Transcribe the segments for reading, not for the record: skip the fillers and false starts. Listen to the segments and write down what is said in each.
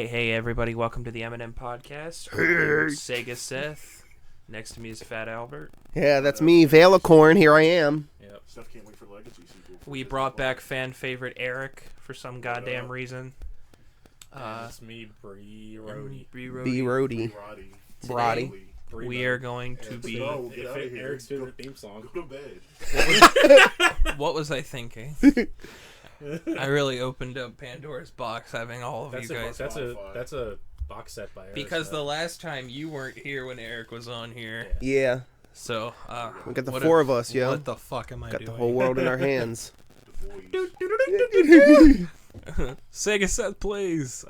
Hey, everybody, welcome to the MNM Podcast. Hey. Sega Seth. Next to me is Fat Albert. Yeah, that's me, Valicorn. Here I am. Yep. Stuff can't wait for Legacy sequel. We brought back fan favorite Eric for some goddamn reason. It's me, Bree Rody. B. Rody. Roddy. We are going to be... No, get out of here. Eric's favorite theme song. Go to bed. What was I thinking? I really opened up Pandora's box having all of you guys. That's a box set by Eric. Because the last time you weren't here when Eric was on here. Yeah. So, we got the four of us, yo. What the fuck am I doing? Got the whole world in our hands. Sega Seth plays.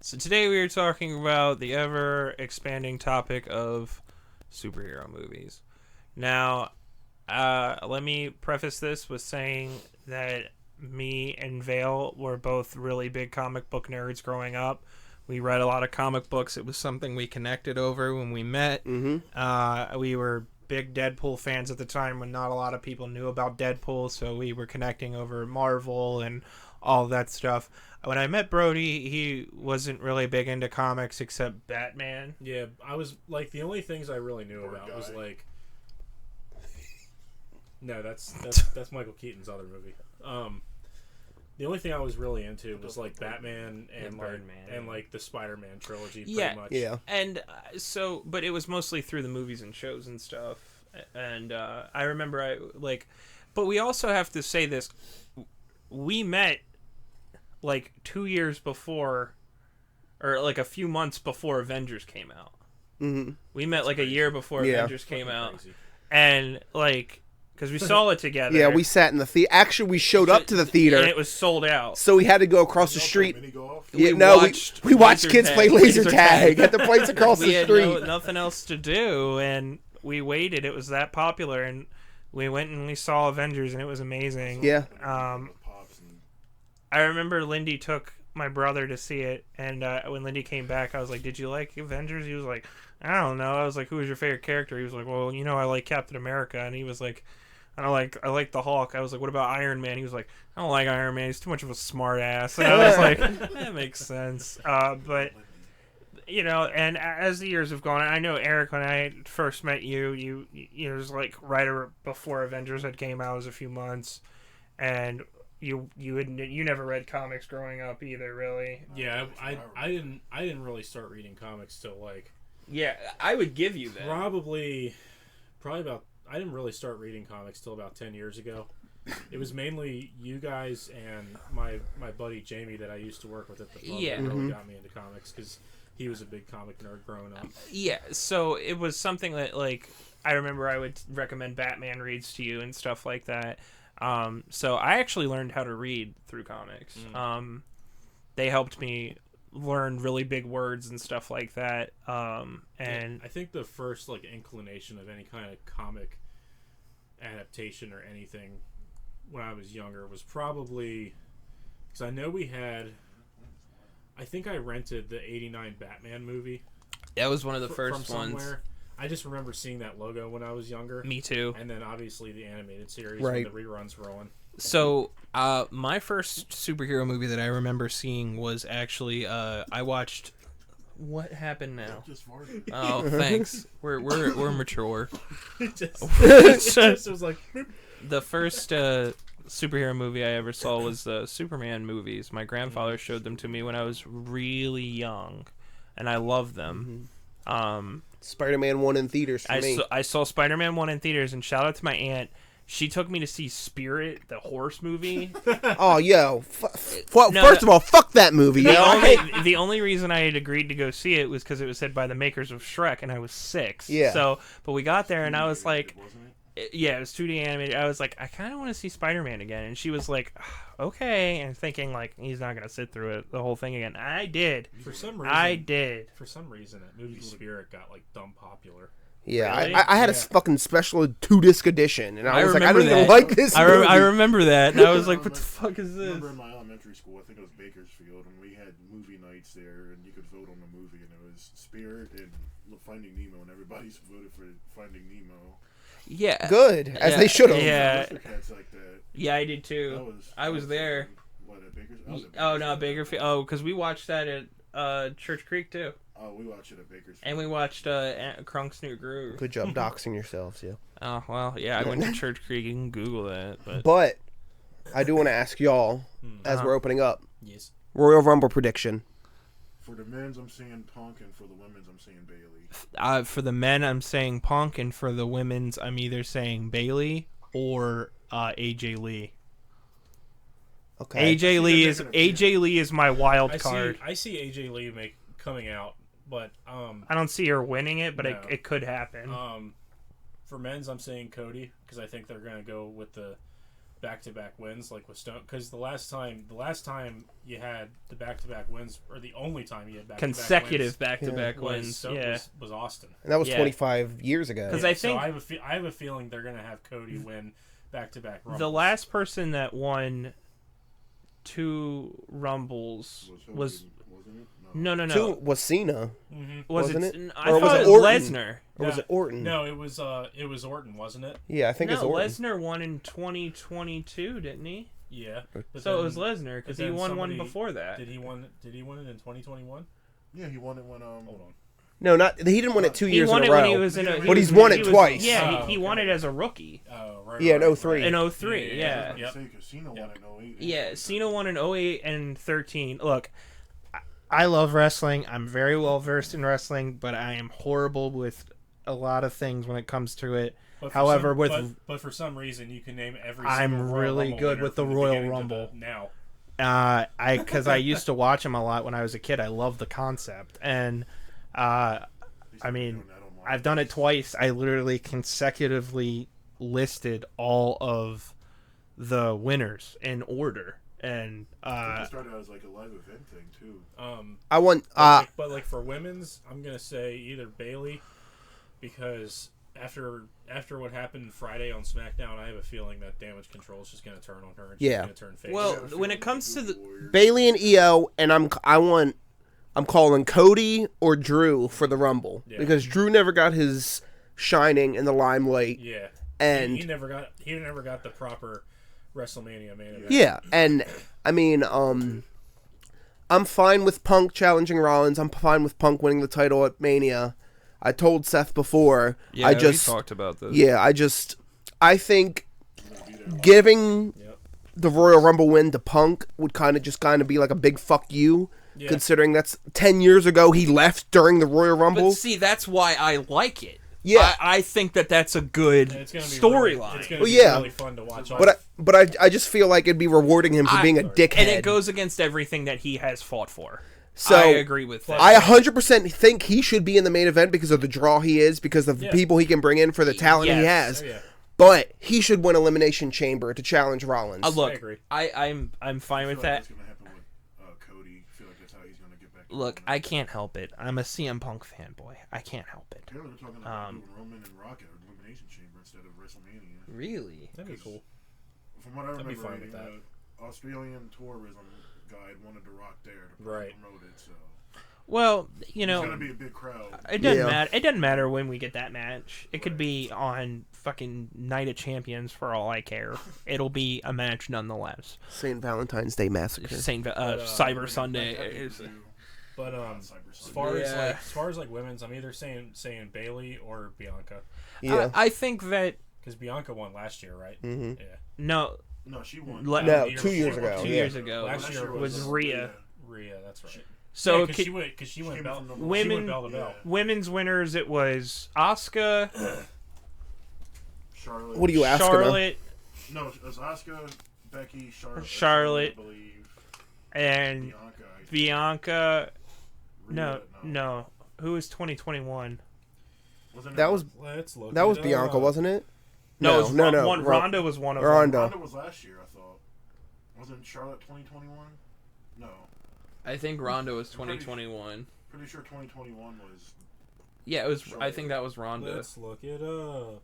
So today we are talking about the ever-expanding topic of superhero movies. Now, let me preface this with saying that me and Vale were both really big comic book nerds growing up. We read a lot of comic books. It was something we connected over when we met. Mm-hmm. We were big Deadpool fans at the time when not a lot of people knew about Deadpool, so we were connecting over Marvel and all that stuff. When I met Brody, he wasn't really big into comics except Batman. Yeah, I was like, the only things I really knew about was like... No, that's Michael Keaton's other movie. The only thing I was really into was like Batman and like Birdman. and like the Spider-Man trilogy. Yeah, pretty much. Yeah. And but it was mostly through the movies and shows and stuff. And I remember but we also have to say this: we met like 2 years before, or like a few months before Avengers came out. Mm-hmm. We met like a year before Avengers came out, Crazy. and like. Because we saw it together. Yeah, we sat in the theater. Actually, we showed up to the theater. And it was sold out. So we had to go across the street. We we watched kids play laser laser tag tag. at the place across We the had street. nothing else to do, and we waited. It was that popular, and we went and we saw Avengers, and it was amazing. Yeah. I remember Lindy took my brother to see it, and when Lindy came back, I was like, "Did you like Avengers?" He was like, "I don't know." I was like, "Who was your favorite character?" He was like, "Well, I like Captain America," and he was like, I like the Hulk. I was like, what about Iron Man? He was like, I don't like Iron Man. He's too much of a smart ass. And I was like, that makes sense. But, and as the years have gone, I know, Eric, when I first met you, it was like right before Avengers had came out. It was a few months. And you never read comics growing up either, really. Yeah, I didn't really start reading comics till like... Yeah, I would give you that. Probably about... I didn't really start reading comics till about 10 years ago. It was mainly you guys and my buddy Jamie that I used to work with at the pub that really got me into comics because he was a big comic nerd growing up. Yeah, so it was something that, like, I remember I would recommend Batman reads to you and stuff like that. So I actually learned how to read through comics. They helped me learn really big words and stuff like that. And I think the first like inclination of any kind of comic adaptation or anything when I was younger was probably because I know I think I rented the '89 Batman movie. That was one of the first from ones. somewhere. I just remember seeing that logo when I was younger. Me too. And then obviously the animated series Right. when the reruns were on. So, my first superhero movie that I remember seeing was actually, I watched... What happened now? Oh, thanks. We're mature. It was like... The first superhero movie I ever saw was the Superman movies. My grandfather showed them to me when I was really young, and I loved them. Spider-Man 1 in theaters for me. I saw Spider-Man 1 in theaters, and shout out to my aunt. She took me to see Spirit, the horse movie. Oh, yo. First of all, fuck that movie. The only reason I had agreed to go see it was because it was said by the makers of Shrek, and I was 6. Yeah. So, but we got there, and I was like... Yeah, it was 2D animated. I was like, I kind of want to see Spider-Man again. And she was like, okay. And thinking, like, he's not going to sit through it, the whole thing again. I did. For some reason, that movie Spirit got, like, dumb popular. Yeah, Really? I had a fucking special 2-disc edition, and I was like, I remember don't even that. like this movie. I remember that, and I was like, what the fuck is I this? remember in my elementary school, I think it was Bakersfield, and we had movie nights there, and you could vote on the movie, and it was Spirit and Finding Nemo, and everybody's voted for Finding Nemo. Yeah. Good, as they should have. Yeah. Cats like that. Yeah, I did too. I was there. What, at Bakersfield? Oh, no, Bakerfield. Oh, because we watched that at Church Creek too, Oh, we watched it at Bakersfield. and we watched Krunk's New Groove. Good job doxing yourselves, yeah. Oh well, yeah, I went to Church Creek. You can Google that, but But I do want to ask y'all, as we're opening up, Yes. Royal Rumble prediction. For the men's, I'm saying Punk, and for the women's, I'm saying Bailey. for the men, I'm saying Punk, and for the women's, I'm either saying Bailey or AJ Lee. Okay. AJ Lee is my wild card. I see AJ Lee coming out, but I don't see her winning it, but No. it could happen. For men's, I'm saying Cody because I think they're gonna go with the back-to-back wins like with Stone. Because the last time you had the back-to-back wins, or the only time you had Consecutive back-to-back wins, was Austin. And that was Yeah. 25 years ago. 'Cause I So think- I have a feeling they're gonna have Cody win back-to-back Rumbles. The last person that won 2 Rumbles was Wasn't it? no. Two was Cena, Was wasn't it? it? I Or was thought it it was Orton? Lesnar. or was it Orton? No, it was Orton, wasn't it? Yeah, I think it's No, Orton. Lesnar won in 2022, didn't he? Yeah. But So then- it was Lesnar because but he then won one somebody- before that. Did he win it in 2021? Yeah, he won it when Hold on. No, not he didn't win it 2 He years won in it a row. when he was in a. But he's won it twice. Yeah, Oh, he won it as a rookie Oh, right. Yeah, in right, 03. in 03. Yeah. Yep. Cena won in 08. Yeah, Cena won in 08 and 13. Look, I love wrestling. I'm very well versed in wrestling, but I am horrible with a lot of things when it comes to it. But for However, but for some reason you can name every. I'm single Royal really Rumble good winner with the from Royal beginning to Rumble. now. Because I used to watch them a lot when I was a kid. I love the concept, and I mean, I've done it twice. I literally consecutively listed all of the winners in order, and It started out as like a live event thing too. I want But like for women's, I'm gonna say either Bailey, because after what happened Friday on SmackDown, I have a feeling that Damage Control is just gonna turn on her and she's Yeah. gonna turn face. well, when it comes to the Bailey and Io, and I'm calling Cody or Drew for the Rumble Yeah. because Drew never got his shining in the limelight. yeah, And he never got the proper WrestleMania main event. yeah, and I mean, I'm fine with Punk challenging Rollins. I'm fine with Punk winning the title at Mania. I told Seth before. we talked about this. Yeah, I think giving the Royal Rumble win to Punk would kind of be like a big fuck you, considering that's 10 years ago he left during the Royal Rumble. But see, that's why I like it. Yeah. I think that's a good And it's gonna be storyline. It's gonna Well, be yeah. really fun to watch. But I just feel like it'd be rewarding him for being a dickhead. And it goes against everything that he has fought for. So I agree with that. I 100% think he should be in the main event because of the draw he is, because of the people he can bring in for the talent he Yes. has. Oh, yeah. But he should win Elimination Chamber to challenge Rollins. Look, I agree. I'm fine with that. That's gonna happen with Cody. I feel like that's how he's gonna get back. to Look, Roman. I can't help it. I'm a CM Punk fanboy. I can't help it. Apparently they're talking about doing Roman and Rock at Elimination Chamber instead of WrestleMania. Really? That'd be cool. From what I That'd be remember, fine with that. the Australian tourism guide wanted to Rock there to Right. promote it. So Well, it's gonna be a big crowd. it doesn't Yeah. matter. It doesn't matter when we get that match. It could be on fucking Night of Champions for all I care. It'll be a match nonetheless. St. Valentine's Day Massacre. Cyber Sunday. is- But Cyber as Sunday. far as women's, I'm either saying Bailey or Bianca, Yeah. I think that because Bianca won last year, right? Mhm. Yeah. no, No, she won. Le- No, the year 2 years before. ago. 2 yeah. years ago Last year was Rhea. Rhea, that's right. So because she went came bell, from number she one. women- went bell to bell. women's winners, it was Asuka, Charlotte. What are you asking? Charlotte, No, it was Asuka, Becky, Charlotte, I believe. and Bianca. I think. Bianca. Rhea, No. Who was 2021? Wasn't it That was Let's look. that was it Bianca, up. wasn't it? No, it was no. One, Ronda was one of Ronda. them. Ronda was last year, I thought. Wasn't Charlotte 2021? No. I think Ronda was 2021. Pretty sure 2021 was. Yeah, it was. I think that was Ronda. Let's look it up.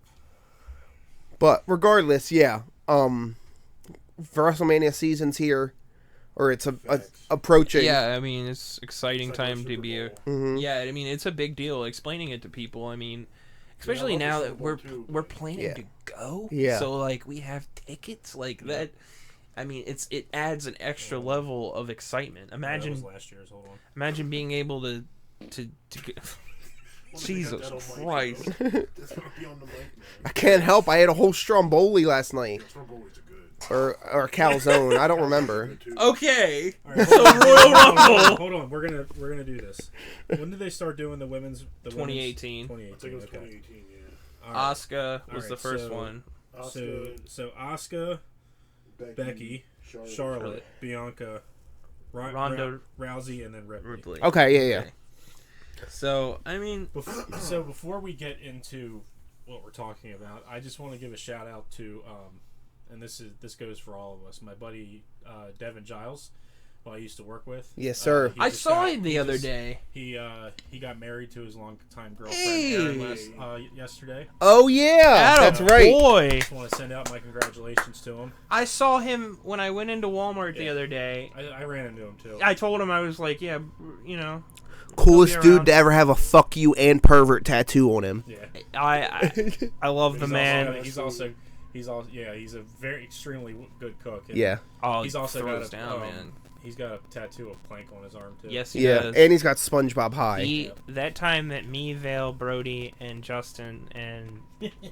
But regardless, yeah. WrestleMania season's here, or it's approaching. Yeah, I mean it's exciting It's like time the to Super be a. Bowl. Mhm. Yeah, I mean it's a big deal explaining it to people. I mean, especially I love now the that Super we're Bowl, too. we're planning Yeah. to go. Yeah. So like we have tickets like that. I mean, it adds an extra level of excitement. That Imagine was last year's. Hold on. imagine being able to get, Jesus Christ. That's gonna be on the mic, man. I can't help. I ate a whole Stromboli last night, Strombolis are good. or calzone. I don't remember. Okay. All right, So Royal Rumble. Hold on. We're gonna do this. When did they start doing the women's? 2018. 2018. I think it was Okay. 2018. Yeah. All right. Asuka was Alright, the first so- one. So Asuka, Becky, Charlotte, Bianca, Ronda Rousey, and then Ripley. Ripley. Okay, yeah. So, I mean, So before we get into what we're talking about, I just want to give a shout out to, and this goes for all of us. My buddy Devin Giles, who I used to work with. Yes, sir. I saw him the other day. He got married to his longtime girlfriend Hey. Erin yesterday. Oh yeah, that's right. Boy. Just want to send out my congratulations to him. I saw him when I went into Walmart the Yeah. other day. I ran into him too. I told him, I was like, yeah, you know, Coolest He'll be around. dude to ever have a "fuck you" and "pervert" tattoo on him. Yeah. I love the man. He's a very extremely good cook. And Yeah. Oh, He's also got throws a down, man. He's got a tattoo of Plank on his arm too. Yes, he Yeah, does. and he's got SpongeBob High. That time that me, Vale, Brody, and Justin, and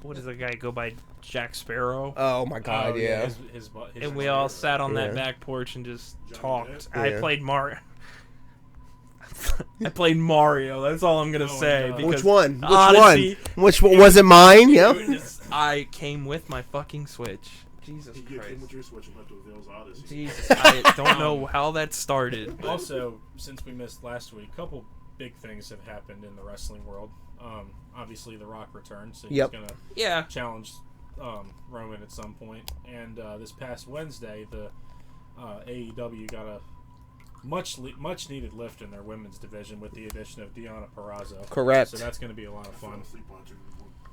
what does the guy go by? Jack Sparrow. Oh my God, yeah. His And we all sat on that Yeah. back porch and just Johnny talked. Depp? I Yeah. played Mario. I played Mario. That's all I'm gonna Oh my say. God. Because Which one? Which Odyssey, one? Which one? Was it mine? Yep. I came with my fucking Switch. Jesus You came Christ. with your Switch and went to Vale's Odyssey. Jesus, I don't know how that started. Also, since we missed last week, a couple big things have happened in the wrestling world. Obviously, The Rock returned, so he's Yep. gonna Yeah. challenge Roman at some point. And this past Wednesday, the AEW got a much needed lift in their women's division with the addition of Deonna Purrazzo. Correct. So that's going to be a lot of fun. Sleep watching.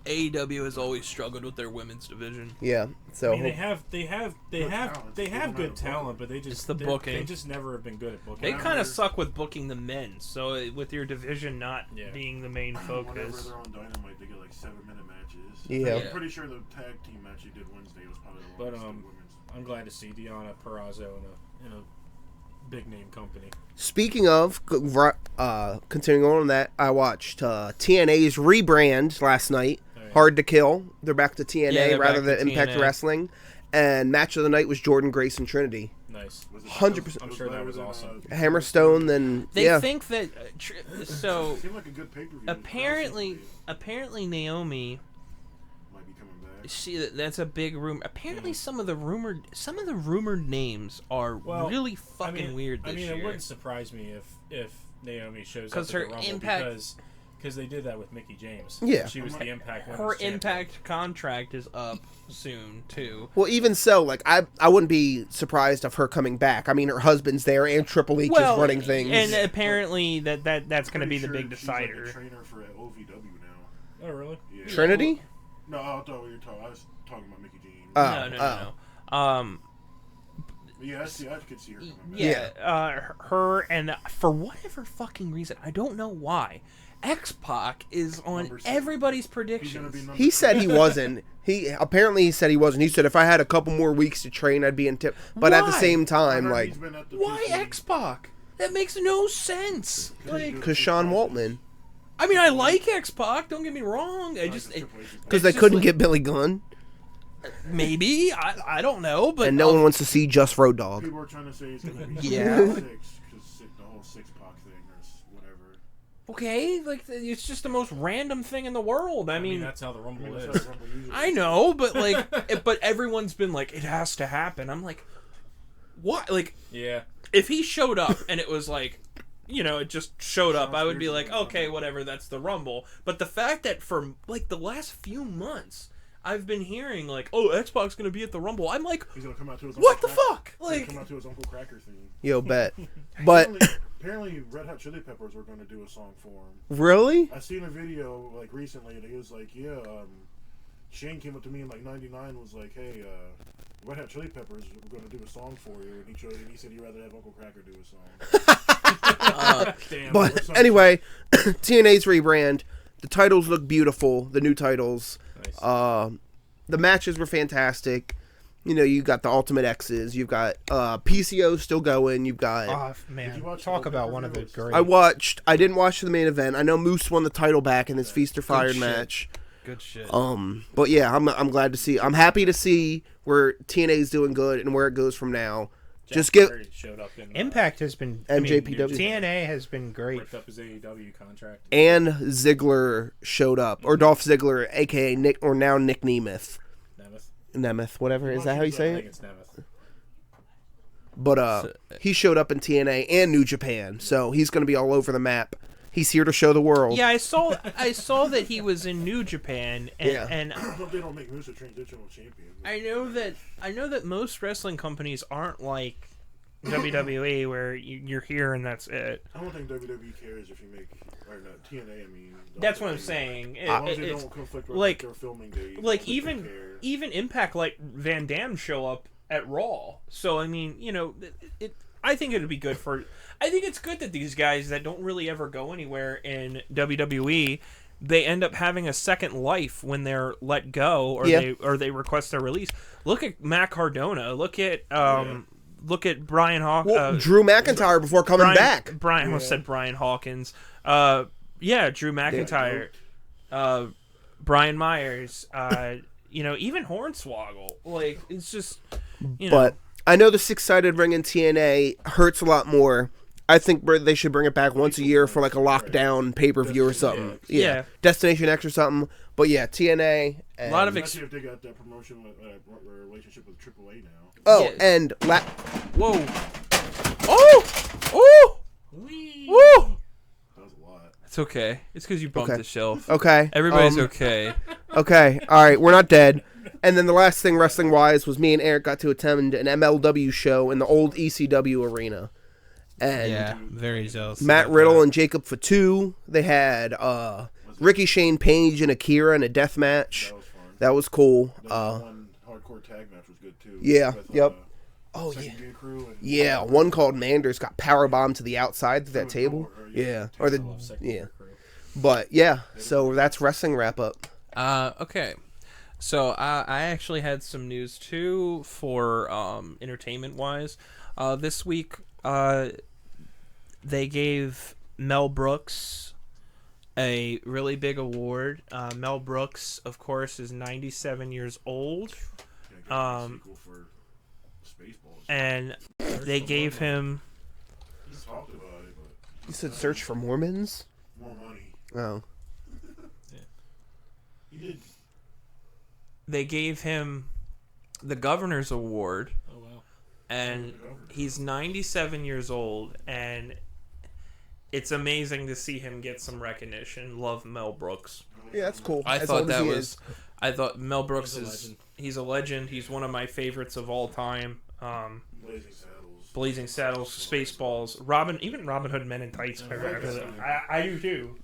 AEW has always struggled with their women's division. Yeah. So I mean, they have good talent. talent, but they It's just the booking. They just never have been good at booking. They Whenever- kind of suck with booking the men. So with your division not Yeah. being the main Whenever focus. they're on Dynamite, they get like 7-minute matches. Yeah. I'm pretty sure the tag team match they did Wednesday was probably the But, longest in women's. I'm glad to see Deonna Purrazzo in a big name company. speaking of, continuing on that, I watched TNA's rebrand last night. Oh, yeah. Hard to Kill. They're back to TNA Yeah, they're rather back than to Impact TNA. Wrestling. And match of the night was Jordan Grace and Trinity. Nice. Was it 100%. I'm sure that was better than, awesome. Hammerstone, then They yeah. think that so Seemed like a good pay-per-view. apparently Naomi, might be coming back. that's a big rumor. Apparently some of the rumored names are really fucking weird this it year. wouldn't surprise me if Naomi shows up 'Cause at her the Rumble Impact- because they did that with Mickey James. Yeah. She was the Impact Her Women's Champion. Impact contract is up soon too. Well, even so, like I wouldn't be surprised of her coming back. I mean, her husband's there, and Triple H is running things. and apparently that's going to be the big She's like decider. a trainer for OVW now. Oh, really? Yeah. Trinity? No, I thought we were talking. I was talking about Mickey James. No. Yeah, I could see her coming back. Yeah, her and for whatever fucking reason, I don't know why, X-Pac is on Number 7. everybody's He's gonna predictions. be number He said 7. he wasn't. He said he wasn't. He said if I had a couple more weeks to train, I'd be in tip. But at the Why? same I time, heard like, he's been at the Why PC. X-Pac? That makes no sense. Like, because Sean Waltman, I mean, I like X-Pac. Don't get me wrong. I just because they It's just couldn't like- get Billy Gunn, maybe I don't know, but and no one wants to see just Road Dogg. People are trying to say he's gonna be Yeah. 6 because the whole 6-pack thing or whatever. okay, like it's just the most random thing in the world. I mean, that's how the Rumble That's is. how Rumble usually I is. know, but like, but everyone's been like, it has to happen. I'm like, what? Like, Yeah. if he showed up and it was like, you know, it just showed up, I would be like, Spears is okay, whatever, that's the Rumble. But the fact that for like the last few months, I've been hearing like, oh, X-Pac's gonna be at the Rumble. I'm like, He's gonna come out to his what the Uncle Cracker- fuck? he's gonna Like, come out to his Uncle Cracker theme. Yo, bet. But Apparently, Red Hot Chili Peppers were gonna do a song for him. really, I seen a video like recently, and he was like, "Yeah, Shane came up to me in like '99, was like, hey, Red Hot Chili Peppers were gonna do a song for you," and he said he'd rather have Uncle Cracker do a song. Damn. but anyway, TNA's rebrand. The titles look beautiful. The new titles. Nice. The matches were fantastic. You know, you got the Ultimate X's. You've got PCO still going. You've got. Oh Did man, you watch talk the about pay-per-view? one of the great. I didn't watch the main event. I know Moose won the title back in his Feast or Fired shit. match. Good shit. But yeah, I'm glad to see. I'm happy to see where TNA's doing good and where it goes from now. Just give showed up in Impact has been MJPW. TNA has been great. ripped up his AEW contract. and Ziggler showed up, or Dolph Ziggler, aka Nick, or now Nick Nemeth, Nemeth. whatever. Is that how you I say think it? it's Nemeth. But he showed up in TNA and New Japan, so he's going to be all over the map. He's here to show the world. Yeah, I saw that he was in New Japan, and, Yeah. and I hope they don't make Moose a transitional champion. I know that most wrestling companies aren't like WWE, where you're here and that's it. I don't think WWE cares if you make or no, TNA. I mean, That's what I'm saying. As long as they It's don't conflict with like- their filming days. like they don't care. even Impact, like Van Damme show up at Raw. So I mean, you know, I think it'd be good for. I think it's good that these guys that don't really ever go anywhere in WWE, they end up having a second life when they're let go or they request their release. Look at Matt Cardona. Look at Brian Hawkins. Well, Drew McIntyre before coming back. Brian almost said Brian Hawkins. Drew McIntyre. Brian Myers. You know, even Hornswoggle. Like, it's just, you know. But I know the six-sided ring in TNA hurts a lot more. I think they should bring it back once a year for like a lockdown pay-per-view or something. Yeah. Destination X or something. But yeah, TNA. And, A lot of Especially if they got that promotion relationship with AAA now. oh, yeah. and Whoa. Oh! Woo! That was a lot. It's okay. It's because you bumped Okay. the shelf. okay, Everybody's okay. Okay, all right, we're not dead. And then the last thing wrestling-wise was me and Eric got to attend an MLW show in the old ECW arena. And Yeah, very jealous. Matt about Riddle that. and Jacob Fatu. They had Ricky Shane Page and Akira in a death match. That was fun. That was cool. That one hardcore tag match was good too. Yeah, With, yep. Oh yeah. Crew and, Yeah, one called Manders got powerbombed to the outside of that table. Yeah, or the yeah. But yeah, so that's wrestling wrap up. Okay. So I actually had some news too for entertainment wise. This week they gave Mel Brooks a really big award. Mel Brooks, of course, is 97 years old. sequel for Spaceballs. And they gave him He's talked about it, but You said search for Mormons? more money. Oh. He did. they gave him the Governor's Award. Oh wow. And he's 97 years old, and it's amazing to see him get some recognition. Love Mel Brooks. Yeah, that's cool. I As thought old as that he was. is. I thought Mel Brooks He's a is. legend. He's a legend. He's one of my favorites of all time. Blazing Saddles. Blazing Saddles, Spaceballs, even Robin Hood Men in Tights. I do too.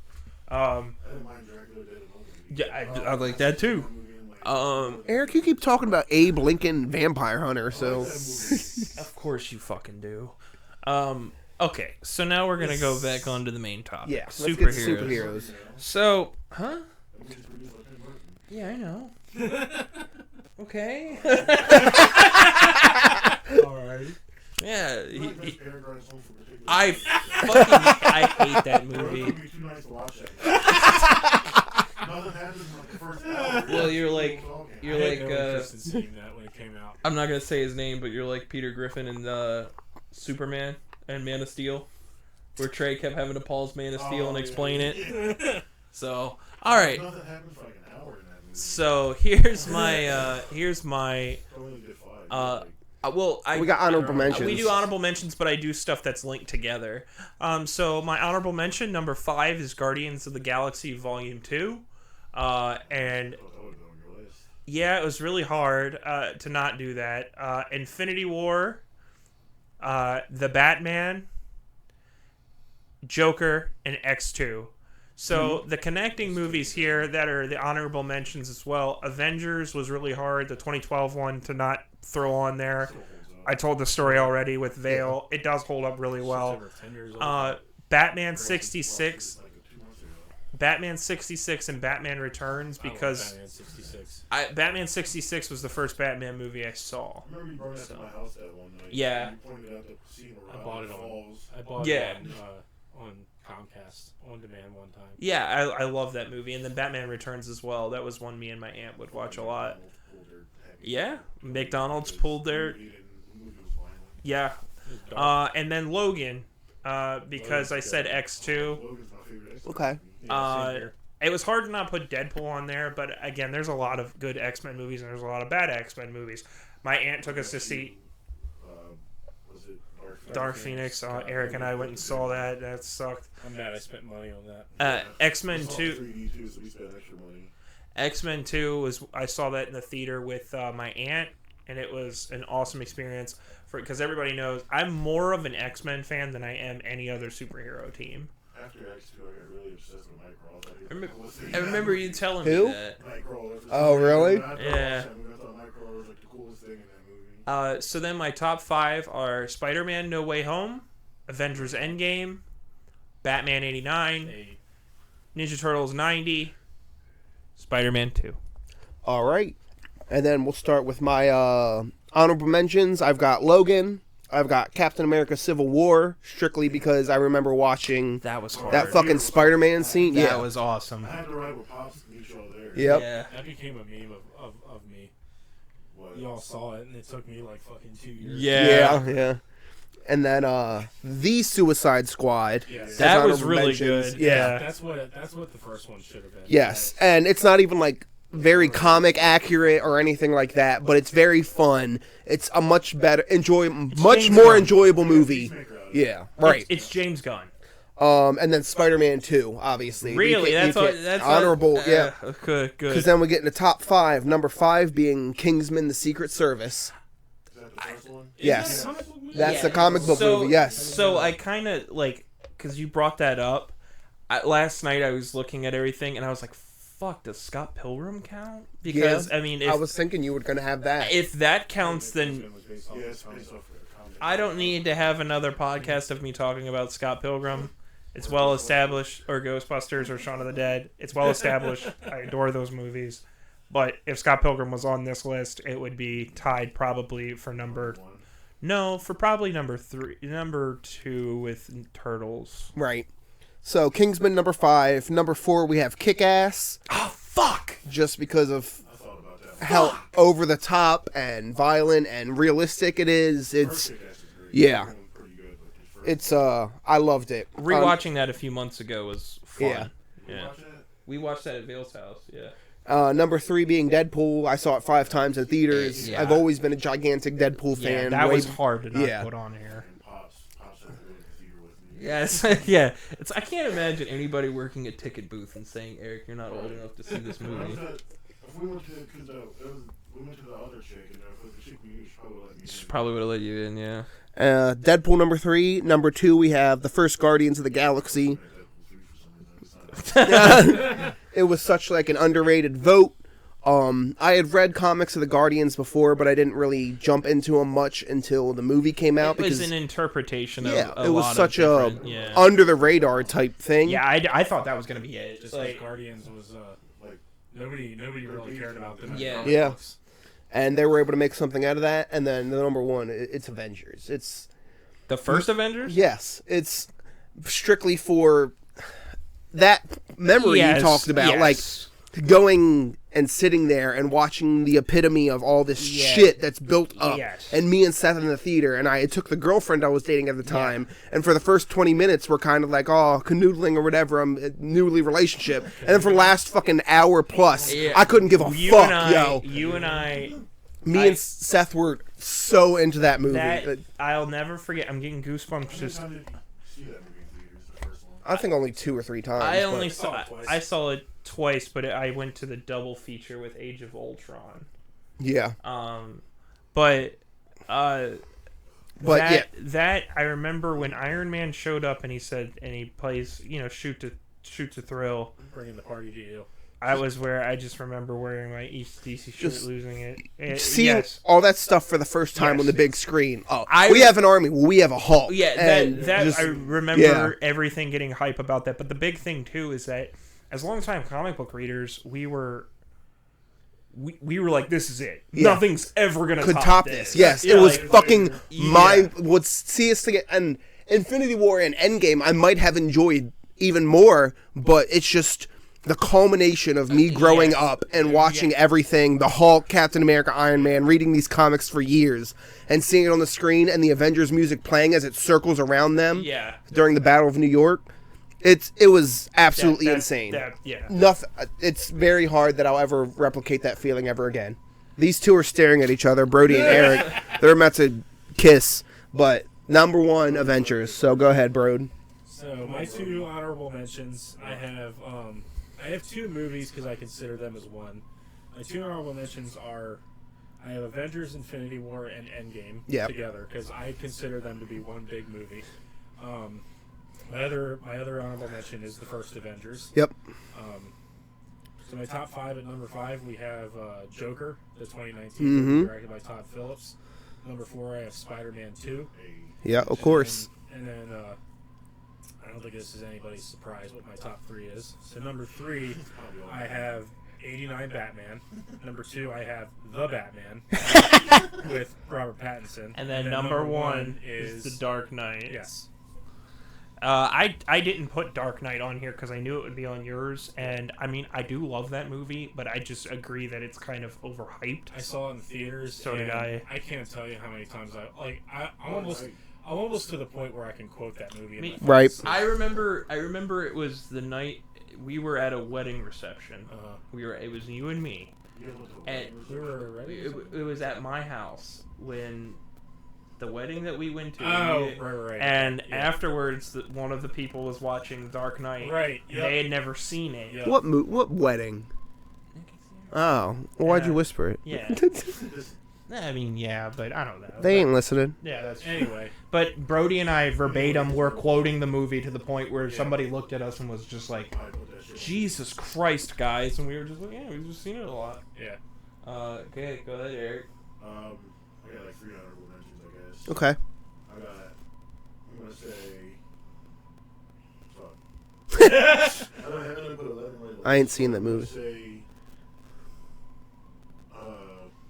I didn't mind Dracula Dead and Hungry. Yeah, I like that too. Eric, you keep talking about Abe Lincoln Vampire Hunter, so Of course you fucking do. Okay, so now we're gonna go back onto the main topic. yeah, let's get to superheroes. So, huh? Yeah, I know. Okay. Alright. Yeah, I hate that movie. Nothing happens in like the first hour. Well, you're like I had no interest in seeing that when it came out. I'm not gonna say his name, but you're like Peter Griffin in Superman and Man of Steel, where Trey kept having to pause Man of Steel and explain it. So, all right. Nothing happens for like an hour in that movie. So here's my Only did five. We got honorable mentions. We do honorable mentions, but I do stuff that's linked together. So my honorable mention number 5 is Guardians of the Galaxy Volume 2, and That would go on your list. yeah, it was really hard to not do that. Infinity War, The Batman, Joker, and X2. So the connecting movies here that are the honorable mentions as well. Avengers was really hard, the 2012 one, to not throw on there. I told the story already with Vale. It does hold up really well. Over 10 years old. Batman 66. Like 2 months Batman 66 and Batman Returns because Batman 66. Batman 66 was the first Batman movie I saw. I remember you brought it to my house that one night. Yeah. You pointed out the scene where I bought it falls. on Comcast on demand one time. Yeah, I love that movie. And then Batman Returns as well. That was one me and my aunt would watch a lot. Yeah, McDonald's pulled their... Yeah. And then Logan, because I said X2. Okay. It was hard to not put Deadpool on there, but again, there's a lot of good X-Men movies and there's a lot of bad X-Men movies. My aunt took us to see Dark Phoenix. Eric and I went and saw that. That sucked. I'm mad I spent money on that. X-Men 2. X-Men 2 was, I saw that in the theater with my aunt, and it was an awesome experience because everybody knows I'm more of an X-Men fan than I am any other superhero team. After X2, I got really obsessed with Nightcrawler. I remember you telling Who? me that. Oh, really? Yeah. I thought Nightcrawler was like the coolest thing in that movie. So then my top 5 are Spider-Man No Way Home, Avengers Endgame, Batman 89, Ninja Turtles 90, Spider-Man 2. All right. And then we'll start with my honorable mentions. I've got Logan. I've got Captain America Civil War, strictly because I remember watching That was hard. that fucking Spider-Man scene. That Yeah. was awesome. I had to ride with Pops and Micho there. Yep. Yeah. That became a meme of me. What? Y'all saw it, and it took me like fucking 2 years. Yeah. And then The Suicide Squad. Yes. That As was honorable really mentions. good. Yeah. That's what the first one should have been. Yes. And it's not even like very comic accurate or anything like that, but it's very fun. It's a much better, much more enjoyable movie. Yeah, right. It's James Gunn. And then Spider-Man 2, obviously. Really? You That's can't- honorable. Yeah. Good. Because then we get into top 5. Number 5 being Kingsman: The Secret Service. Is that the first one? Yes. Comic book movie? That's the comic book movie. Yes. So I kind of because you brought that up. Last night I was looking at everything and I was like, "Fuck, does Scott Pilgrim count?" Because I mean, I was thinking you were gonna have that. if that counts, then Yeah, it's based off of a comic. I don't need to have another podcast of me talking about Scott Pilgrim. It's well established, or Ghostbusters, or Shaun of the Dead. It's well established. I adore those movies. But if Scott Pilgrim was on this list, it would be tied probably for probably number 2 with Turtles. Right. So Kingsman number 5. Number 4 we have Kick-Ass. Oh fuck! Just because of I thought about that. how over the top and violent and realistic it is. It's Kick-Ass is great. yeah. That one was pretty good, but the first I loved it. Rewatching that a few months ago was fun. Yeah. Yeah. watch that? We watched that at Vale's house. Yeah. Number 3 being Deadpool. I saw it 5 times in theaters. Yeah. I've always been a gigantic Deadpool Yeah, fan. that Way- was hard to not yeah. put on here. And Pops had to go to the theater with me. Yes, yeah. I can't imagine anybody working a ticket booth and saying, "Eric, you're not old enough to see this movie." If we went to, we went to the other chick, and if it was the chick we knew, she probably let me in. She probably would have let you in, yeah. Deadpool number 3. Number 2 we have the first Guardians of the Galaxy. It was such like an underrated vote. I had read comics of the Guardians before, but I didn't really jump into them much until the movie came out. It was because an interpretation of yeah, a it was lot such of a different- yeah. under the radar type thing. Yeah, I thought that was going to be it. Just Like, like Guardians was Like, nobody really cared about them. Yeah. Yeah. And they were able to make something out of that. And then the number 1, it's Avengers. It's the first Avengers? yes, it's strictly for that memory you talked about, like going and sitting there and watching the epitome of all this Yeah. shit that's built up. Yes. And me and Seth in the theater, and I took the girlfriend I was dating at the time, and for the first 20 minutes, we're kind of like, oh, canoodling or whatever, I'm a newly relationship. And then for the last fucking hour plus, Yeah. I couldn't give a you fuck, and I, yo. You and I, Me and Seth were so into that movie. that I'll never forget. I'm getting goosebumps how many just. times did you see that movie in theaters, the first one? I think only 2 or 3 times. I but- only saw saw it twice. I saw it twice, but I went to the double feature with Age of Ultron. Yeah. But But that I remember when Iron Man showed up and he said, and he plays, shoot to thrill. Bringing the party to you. I just remember wearing my East DC shirt, Just losing it. seeing Yes. all that stuff for the first time Yes. on the big screen. Oh, I- we have an army. We have a Hulk. Yeah, And that just- I remember yeah. everything getting hype about that. But the big thing too is that as longtime comic book readers, we were like, this is it. Yeah. Nothing's ever gonna Could top this. this. Yes, Yeah, it was like, fucking yeah. mind. Would see us together. And Infinity War and Endgame, I might have enjoyed even more, but it's just the culmination of me growing up and watching everything, the Hulk, Captain America, Iron Man, reading these comics for years, and seeing it on the screen and the Avengers music playing as it circles around them during the Battle of New York. It was absolutely insane. Nothing. It's very hard that I'll ever replicate that feeling ever again. These two are staring at each other, Brody and Eric. They're about to kiss, but number one, Avengers. So go ahead, Brode. So my two honorable mentions, I have two movies because I consider them as one. My two honorable mentions are, I have Avengers, Infinity War, and Endgame together because I consider them to be one big movie. My other honorable mention is the first Avengers. Yep. So my top five, at number 5, we have Joker, the 2019 movie directed by Todd Phillips. Number 4, I have Spider-Man 2. Yeah, of course. And then I don't think this is anybody's surprise what my top 3 is. So number 3, I have 89 Batman. Number 2, I have The Batman with Robert Pattinson. And then number 1 is The Dark Knight. Yes. I didn't put Dark Knight on here because I knew it would be on yours, and I mean, I do love that movie, but I just agree that it's kind of overhyped. I saw it in theaters. So did I. I can't tell you how many times I'm almost to the point where I can quote that movie. Right. I remember it was the night we were at a wedding reception. It was you and me, and we were ready. It was at my house when the wedding that we went to. Right. And afterwards, one of the people was watching Dark Knight. Right. Yep. They had never seen it. Yep. What wedding? Oh, well, why'd you whisper it? Yeah. I mean, yeah, but I don't know. They ain't listening. Yeah, that's true. Anyway. But Brody and I verbatim were quoting the movie to the point where somebody looked at us and was just like, Jesus Christ, guys. And we were just like, yeah, we've just seen it a lot. Yeah. Okay, go ahead, Eric. I got like 3 honorable mentions, I guess. Okay. I'm gonna say. Fuck. I don't put 11 right. I ain't seen that I'm movie. gonna say.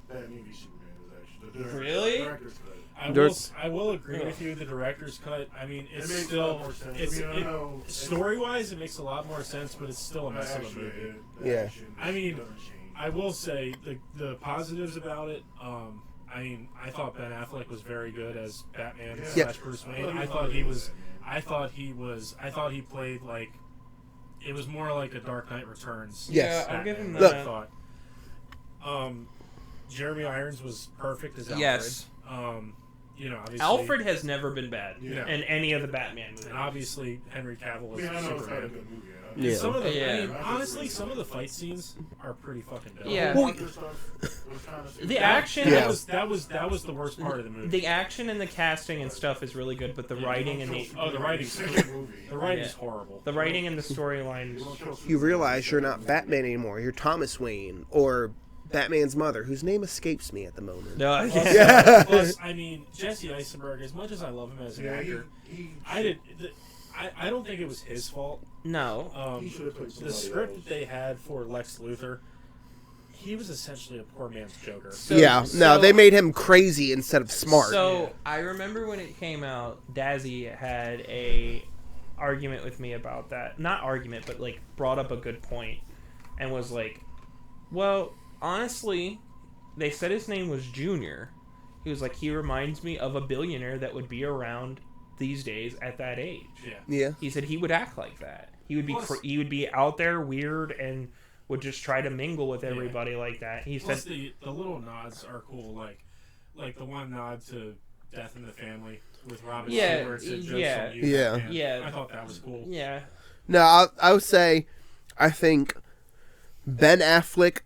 Batman v Superman is actually the Really? director's cut. I will agree with you. The director's cut. I mean, it's It makes still a lot more sense. story-wise, it makes a lot more sense, but it's still a mess of a movie. Yeah. I mean, I will say the positives about it. I mean, I thought Ben Affleck was very good as Batman / Bruce Wayne. I thought he played like it was more like a Dark Knight Returns. Yes. Yeah, I'll give him than that. I thought. Jeremy Irons was perfect as Alfred. Yes. Obviously Alfred has never been bad Yeah. in any of the Batman movies. and obviously Henry Cavill was I know it's not a Superman. good movie. Yeah. Some of the, I mean, Yeah. honestly, some of the fight scenes are pretty fucking dope. Yeah. Well, Other stuff was kinda The action, Yeah. that was the worst part of the movie. the action and the casting and stuff is really good, but the writing and the writing's Second movie. the writing's horrible. the writing and the storylines. You realize you're not Batman anymore. You're Thomas Wayne or Batman's mother, whose name escapes me at the moment. No, Plus, I mean, Jesse Eisenberg, as much as I love him as an actor, I don't think it was his fault. no. He should have played The somebody script else. that they had for Lex Luthor, he was essentially a poor man's Joker. They made him crazy instead of smart. So I remember when it came out, Dazzy had a argument with me about that. Not argument, but like brought up a good point, and was like, "Well, honestly, they said his name was Junior." He was like, "He reminds me of a billionaire that would be around these days at that age." Yeah. He said he would act like that. He would be Plus- he would be out there weird and would just try to mingle with everybody like that. He Plus, said the little nods are cool, like the one nod to Death in the Family with Robin Yeah, Stewart. Said, "Jokes yeah. on you, Yeah. Batman." Yeah. I thought that was cool. yeah. No, I would say, I think Ben Affleck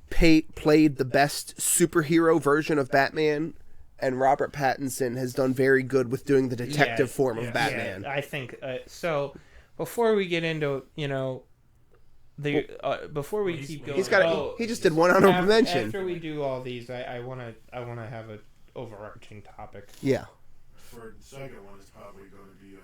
played the best superhero version of Batman, and Robert Pattinson has done very good with doing the detective form of Batman. Yeah, I think so. Before we get into before we keep going, He just did one honorable mention. After we do all these, I wanna have an overarching topic. Yeah. For the second one, it's probably going to be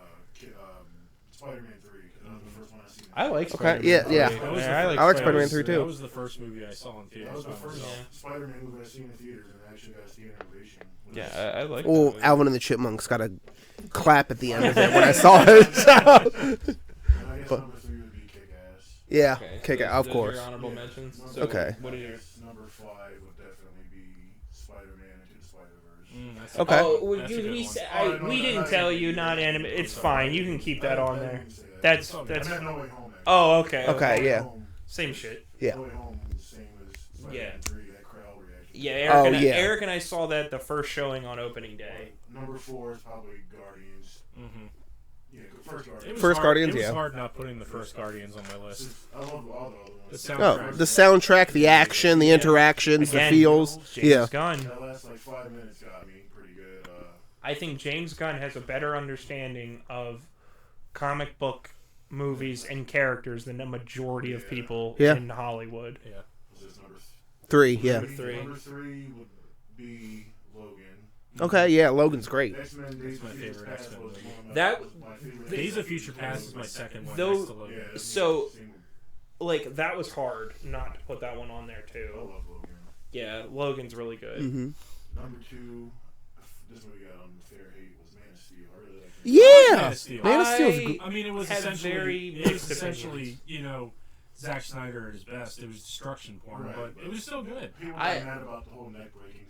Spider-Man 3, because that was the first one I seen it. I like Okay, Spider-Man. yeah. That was the I first- like I like that Spider-Man was- 3 too. That was the first movie I saw in theaters. That was the when I first young. Spider-Man movie I seen in theaters and I actually got to see an innovation. Yeah, I like. Well, that. Alvin and the Chipmunks got a clap at the end of it when I saw it. So. And I guess number 3 would be Kick-Ass. Yeah, Okay, kick it, those- of those are course. your honorable Yeah. mentions. Number- So Okay. What are your? Number 5 would definitely be Spider-Man Into the Spider-Verse. That's Okay. a- Oh, that's a we, good we, one. said, Oh, no, we no, didn't no, tell no, you no, not no, anime. no, It's no, fine. no, You no, can keep I- that I on there. didn't say that. That's okay. I that's. meant No Way Home. actually. Oh, okay. Okay, yeah. Home, Same shit. Yeah. No Way Home is the same as Spider-Man Yeah. 3, that crowd reaction. Yeah, Eric and I saw that the first showing on opening day. Number 4 is probably Guardians. Mhm. Yeah, first It Guardians. was First hard, Guardians, It was yeah. hard not putting the first Guardians on my list. I love all the other The ones. soundtrack. Oh, the soundtrack, the action, the interactions, Again, the feels. James Yeah. Gunn. That last like 5 minutes got me pretty good. I think James Gunn has a better understanding of comic book movies and characters than the majority of people Yeah. in Hollywood. Yeah. Was this number 3, yeah. Three. Number 3 would be Logan. Okay, yeah, Logan's great. X-Men Days my of Future favorite Past X-Men was movie. one of my- That- was my favorite. Days of Future Past is my second one. Though- next to Logan. Yeah, that's So- my- Like, that was hard not to put that one on there, I too. love Logan. Yeah, Logan's really good. Hmm. Number 2, this movie got on fair hate, was Man of Steel. I really like it. Yeah, Man of Steel. Man of Steel's I- good. I mean, it was had essentially, very it was mixed essentially, opinions. you know, Zack Snyder at his best. It was destruction porn, Right, but it was still good. People I- got mad about the whole neck breaking thing.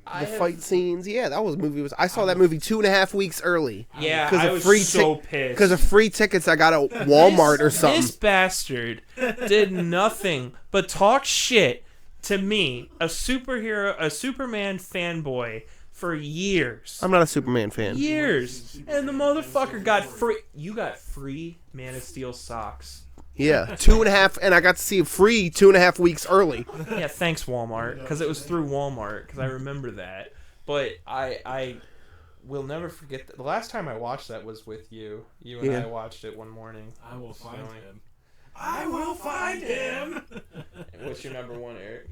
I The have- fight scenes, yeah, that was movie. I saw that movie 2.5 weeks early Yeah, 'Cause I of was free so tic- pissed. because of free tickets I got at Walmart or something. This bastard did nothing but talk shit to me, a superhero, a Superman fanboy, for years. I'm not a Superman fan. Years. And the motherfucker got free. You got free Man of Steel socks. Yeah, 2.5, and I got to see it free 2.5 weeks early. Yeah, thanks Walmart, because it was through Walmart, because I remember that. But I will never forget that. The last time I watched that was with you. You and Yeah. I watched it one morning. I will find So- him. I will find him. What's your number one, Eric?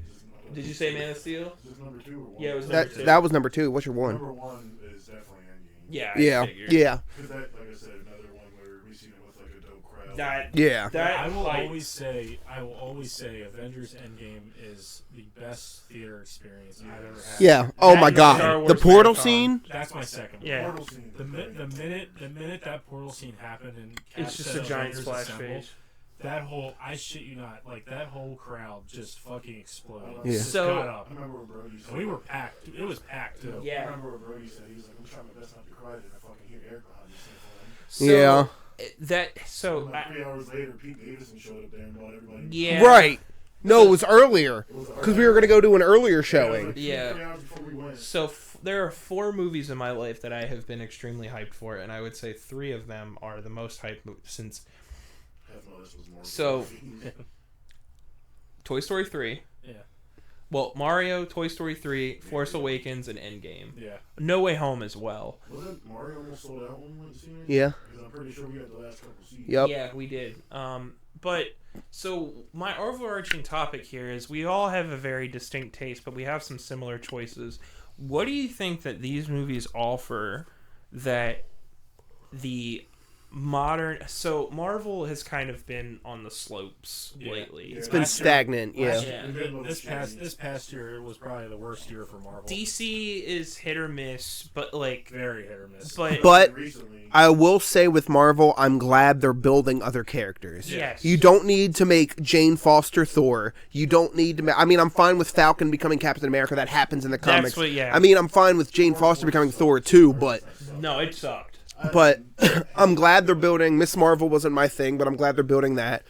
Did you say Man of Steel? Is this number 2 or 1? Yeah, it was number two. That was number 2. What's your one? Number 1 is definitely Endgame. Yeah, Yeah, I figured. yeah, Because that, like I said, another one where we seen it with like a dope crowd. That yeah. that I will fight- always say Avengers Endgame is the best theater experience I've ever had. Yeah. Oh That my and Star God, Wars the portal Marathon. scene. That's my second one. Yeah. Portal scene. The minute that portal scene happened and It's Cap just said a giant Avengers splash assemble, page. that whole, I shit you not, like that whole crowd just fucking exploded. Yeah. Just So- got up. I remember what Brody said. And we were packed. It was packed too. I Yeah. remember what Brody said. He was like, I'm trying my best not to cry, and I fucking hear Eric behind me So, Yeah. So saying, like 3 hours later, Pete Davidson showed up there and brought everybody. yeah. Right. No, it was earlier It was because we were gonna go to an earlier showing. Yeah. 3 hours before we went. So there are 4 movies in my life that I have been extremely hyped for, and I would say 3 of them are the most hyped since Half my list was more So- Toy Story 3. Yeah. Well, Mario, Toy Story 3, Force Awakens, and Endgame. Yeah. No Way Home as well. Wasn't Mario almost sold out when we went to see it? Yeah. Because I'm pretty sure we had the last couple seats. Yep. Yeah, we did. But so my overarching topic here is we all have a very distinct taste, but we have some similar choices. What do you think that these movies offer that the modern... So Marvel has kind of been on the slopes Yeah. lately. Yeah. It's been Last year- stagnant. Yeah. last Yeah. year- This past year was probably the worst year for Marvel. DC is hit or miss, but like... Very hit or miss. But Recently, I will say with Marvel, I'm glad they're building other characters. Yes. You don't need to make Jane Foster Thor. You don't need to. I mean, I'm fine with Falcon becoming Captain America. That happens in the comics. what- yeah. I mean, I'm fine with Jane Foster becoming Thor too. But No, it sucked. I'm glad they're building. Miss Marvel wasn't my thing, but I'm glad they're building that.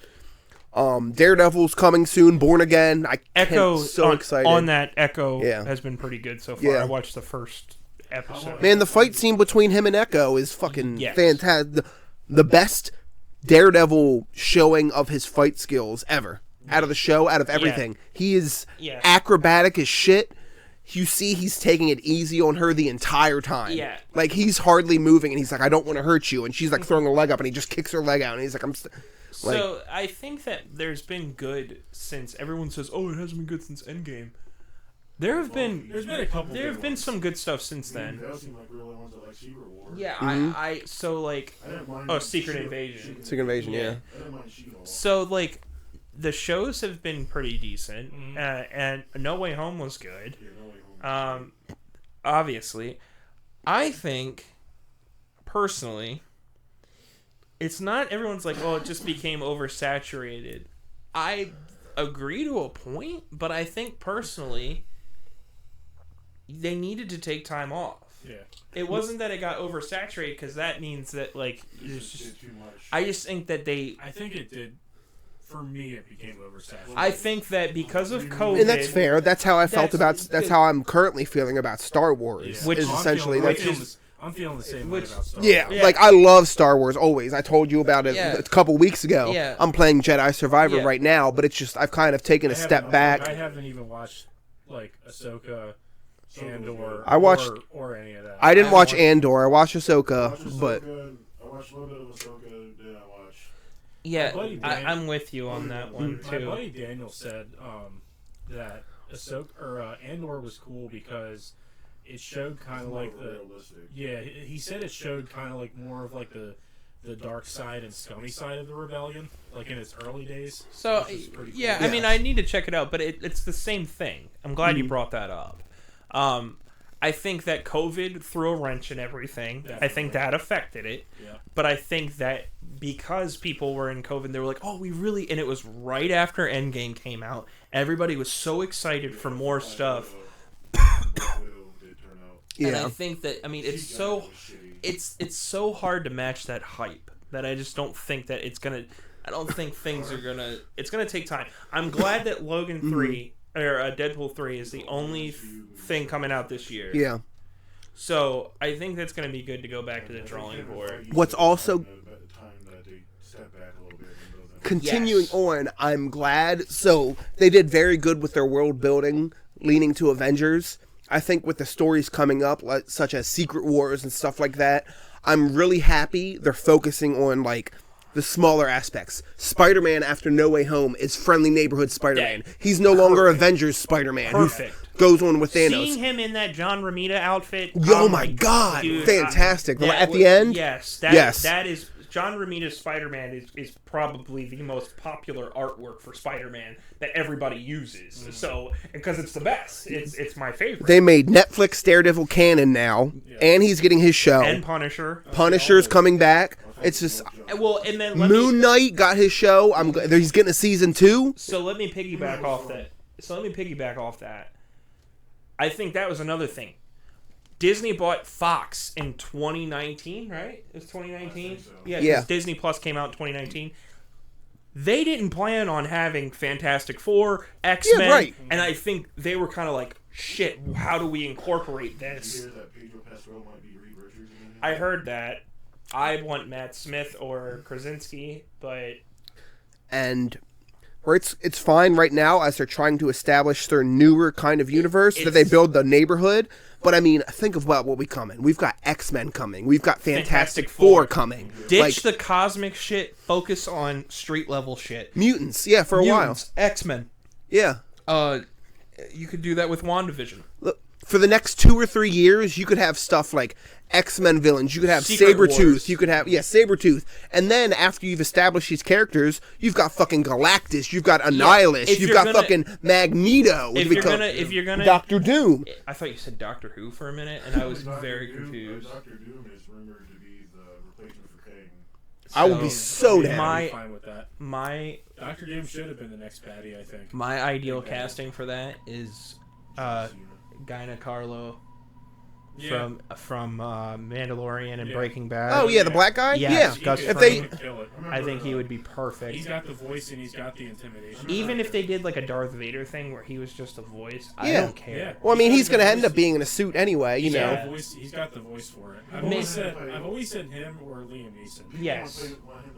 Daredevil's coming soon. Born Again. Echo so excited. on that. Echo Yeah. has been pretty good so far. Yeah. I watched the first episode. Man, the fight scene between him and Echo is fucking Yes. fantastic. The best Daredevil showing of his fight skills ever. Out of the show, out of everything. He is Yeah. acrobatic as shit. You see he's taking it easy on her the entire time. Yeah. Like, he's hardly moving, and he's like, I don't want to hurt you. And she's like throwing her leg up, and he just kicks her leg out. And he's like, So I think that there's been good since everyone says, "Oh, it hasn't been good since Endgame." There have been There's been a couple. there have good been ones. some good stuff since then. Those seem like really ones that like Secret War. Yeah, Mhm. I so like I didn't mind Secret She- Invasion. Secret Invasion, yeah. I didn't mind She-Hulk. So like the shows have been pretty decent, Mhm. and No Way Home was good. Yeah, No Way Home. Obviously, I think personally, it's not everyone's like, oh, it just became oversaturated. I agree to a point, but I think personally, they needed to take time off. Yeah. It wasn't that it got oversaturated, because that means that like there's Did just. too much. I just think that they. I think it did. For me, it became oversaturated. I think that because of COVID, And that's fair. That's how I felt That's- about. That's how I'm currently feeling about Star Wars. Yeah. Which- is essentially that's just. I'm feeling the same Which- way about Star Yeah, Wars. Yeah. like I love Star Wars always. I told you about it Yeah. a couple weeks ago. Yeah. I'm playing Jedi Survivor Yeah. right now, but it's just I've kind of taken a step I back. haven't even watched like Ahsoka, Andor, I watched- or any of that. I didn't I watch watched- Andor. I watched I Ahsoka, watched but Ahsoka, I watched a little bit of Ahsoka, then I watched. yeah, My buddy Dan- I'm with you on that one My too. buddy Daniel said that Ahsoka or Andor was cool because it showed kind of like more the realistic. yeah. He said it showed kind of like more of like the dark side and scummy side of the rebellion, like in its early days. So which is pretty yeah, cool. I mean, I need to check it out, but it's the same thing. I'm glad you brought that up. I think that COVID threw a wrench in everything. I think Definitely. that affected it. Yeah. But I think that because people were in COVID, they were like, "Oh, we really," and it was right after Endgame came out. Everybody was so excited for more stuff. Did turn out. And I yeah, think that it's CGI so was shitty. it's so hard to match that hype that I just don't think that it's gonna. I don't think things are gonna. It's gonna take time. I'm glad that Logan 3 or Deadpool 3 is the only thing coming out this year. yeah. So I think that's gonna be good to go back to the drawing board. What's also- Time that they step back a little bit and build that. Continuing Yes. on, I'm glad. So they did very good with their world building, leaning to Avengers. I think with the stories coming up, like, such as Secret Wars and stuff like that, I'm really happy they're focusing on like the smaller aspects. Spider-Man after No Way Home is friendly neighborhood Spider-Man. Yeah. He's no longer Avengers Spider-Man. Who Perfect. goes on with Thanos. Seeing him in that John Romita outfit. Yo, my God, dude, fantastic! that At the was- end, Yes. Yes. That is John Romita's Spider-Man is probably the most popular artwork for Spider-Man that everybody uses. So because it's the best, it's my favorite. they made Netflix Daredevil canon now, and he's getting his show. And Punisher. Punisher's coming back. It's just Well, and then let me, Moon Knight got his show. He's getting a season 2. so let me piggyback off that. I think that was another thing. Disney bought Fox in 2019, right? It was 2019? so. Yeah, Yeah. 'cause Disney Plus came out in 2019. They didn't plan on having Fantastic Four, X-Men, Yeah, right. and I think they were kind of like, shit, how do we incorporate Did you this? hear that Pedro Pascal might be Reed Richards again? I heard that. I want Matt Smith or Krasinski, but And where it's fine right now as they're trying to establish their newer kind of universe that they It's- build the neighborhood. But I mean, think about what we coming. We've got X-Men coming. We've got Fantastic Four coming. ditch Like the cosmic shit, focus on street level shit. mutants, yeah, for a Mutants, X-Men. while. Yeah. You could do that with WandaVision. Look, for the next 2 or 3 years, you could have stuff like X-Men villains. You could have Secret Sabretooth. Wars. You could have Sabretooth. And then after you've established these characters, you've got fucking Galactus. You've got Annihilus. if you've you're got gonna- fucking Magneto. If you're gonna, Doctor Doom. I thought you said Doctor Who for a minute, and I was Doctor very Doom- confused. Doctor Doom is rumored to be the replacement for Kang. I would be so yeah, down. My- I'd be fine with that. My Doctor Doom should have been the next baddie, I think. my ideal casting for that is Gina Carlo Yeah. from Mandalorian and Yeah. Breaking Bad. Oh yeah, the black guy. Yes, Yeah. Gus He If could- they- he could kill it. I think he would be perfect. He's got the voice and he's got the intimidation. Even if they did like a Darth Vader thing where he was just a voice, I Yeah. don't care. Yeah. Well, I mean, he's got gonna the end up voice. being in a suit anyway. You He's got know. the voice. He's got the voice for it. I've Man. always said him or Liam Neeson. Yes,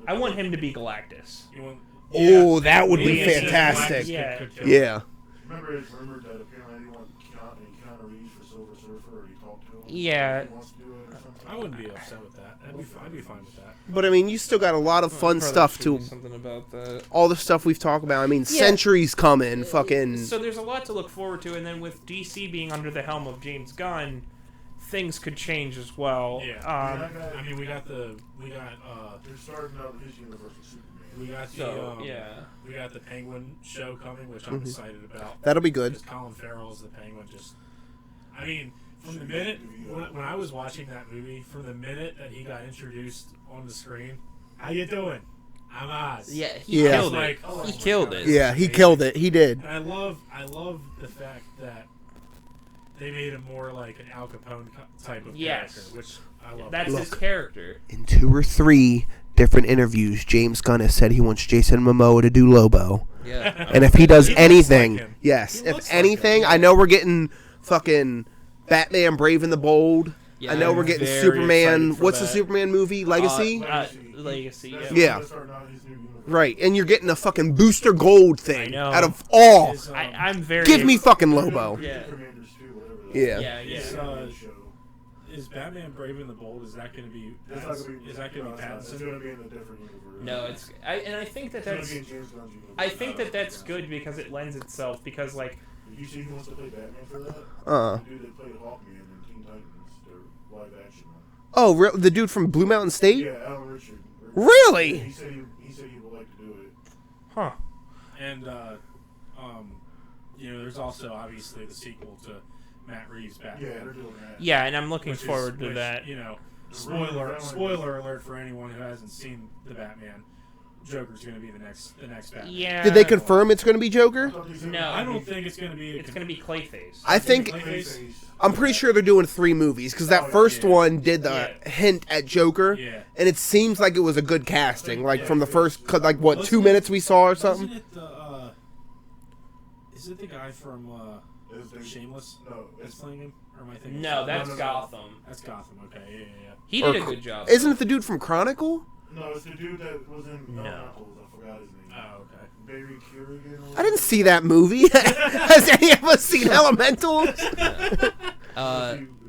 I want him to be Galactus. You want, Oh, that would be Liam Neeson, fantastic. Yeah. Could kill it. Yeah. Remember, it's rumored that apparently they want Keanu Reeves for Silver Surfer, or he talked to him. Yeah. He wants to do it or something. I wouldn't be upset with that. I'd be fine with that. But I mean, you still got a lot of fun stuff to. Something about that. All the stuff we've talked about. I mean, Century's coming. Fucking. So there's a lot to look forward to, and then with DC being under the helm of James Gunn, things could change as well. Yeah. I mean, we got. They're starting out his universe with Superman. We got the Penguin show coming, which I'm excited about. That'll be good. Because Colin Farrell is the Penguin. I mean, from the minute when I was watching that movie, from the minute that he got introduced on the screen, how you doing? I'm Oz. Yeah, he killed it. He killed it. Yeah, he killed it. He did. And I love the fact that they made him more like an Al Capone type of character, which I love. That's his character. In 2 or 3 different interviews, James Gunn has said he wants Jason Momoa to do Lobo. Yeah. And if he does anything, like yes, if anything, I know we're getting fucking Batman Brave and the Bold. Yeah, I know we're getting Superman. What's the Superman movie? Legacy? Legacy. Yeah. Right, and you're getting a fucking Booster Gold thing I know. out of all. I'm very. Give me fucking Lobo. Yeah. Yeah. Is Batman Brave and the Bold? Is that going to be? Is that going to be Pattinson? It's going to be in a different universe. No, I think that that's. I think that that's good because it lends itself because like. Did you see who wants to play Batman for that? The dude that played Hawkman in Teen Titans, their live action one. Oh, the dude from Blue Mountain State? Yeah, Alan Richard. Really? He said he would like to do it. Huh. And there's also obviously the sequel to Matt Reeves' Batman. Yeah, they're doing that. Yeah, and I'm looking forward to that. Spoiler alert for anyone who hasn't seen the Batman. Joker's going to be the next Batman. Yeah. Did they confirm it's going to be Joker? No, I don't think it's going to be. It's going to be Clayface. I think. I'm pretty sure they're doing 3 movies because that first one did the hint at Joker, and it seems like it was a good casting. Like from the first, 2 minutes we saw or something. Is it the guy from Shameless? No, that's playing him. Or am I thinking? No, that's Gotham. That's Gotham. Okay, yeah. He did a good job. Isn't it the dude from Chronicle? No, it's the dude that was in Elementals. I forgot his name. Oh, okay. Barry Kerrigan. I didn't see that movie. Has any of us seen Elementals?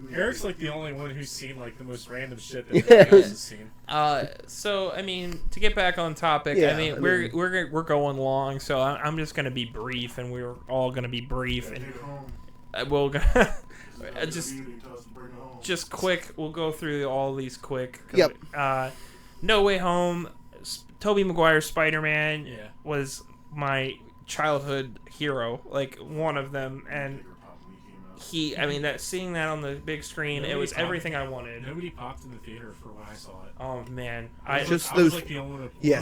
Eric's like the only one who's seen like the most random shit that anyone else has seen. So I mean, to get back on topic, we're going long, so I'm just gonna be brief, and we're all gonna be brief, and we'll just quick. We'll go through all these quick. Yep. No Way Home. Tobey Maguire's Spider-Man was my childhood hero, like one of them, and seeing that on the big screen, it was everything I wanted. Nobody popped in the theater for when I saw it. Oh man,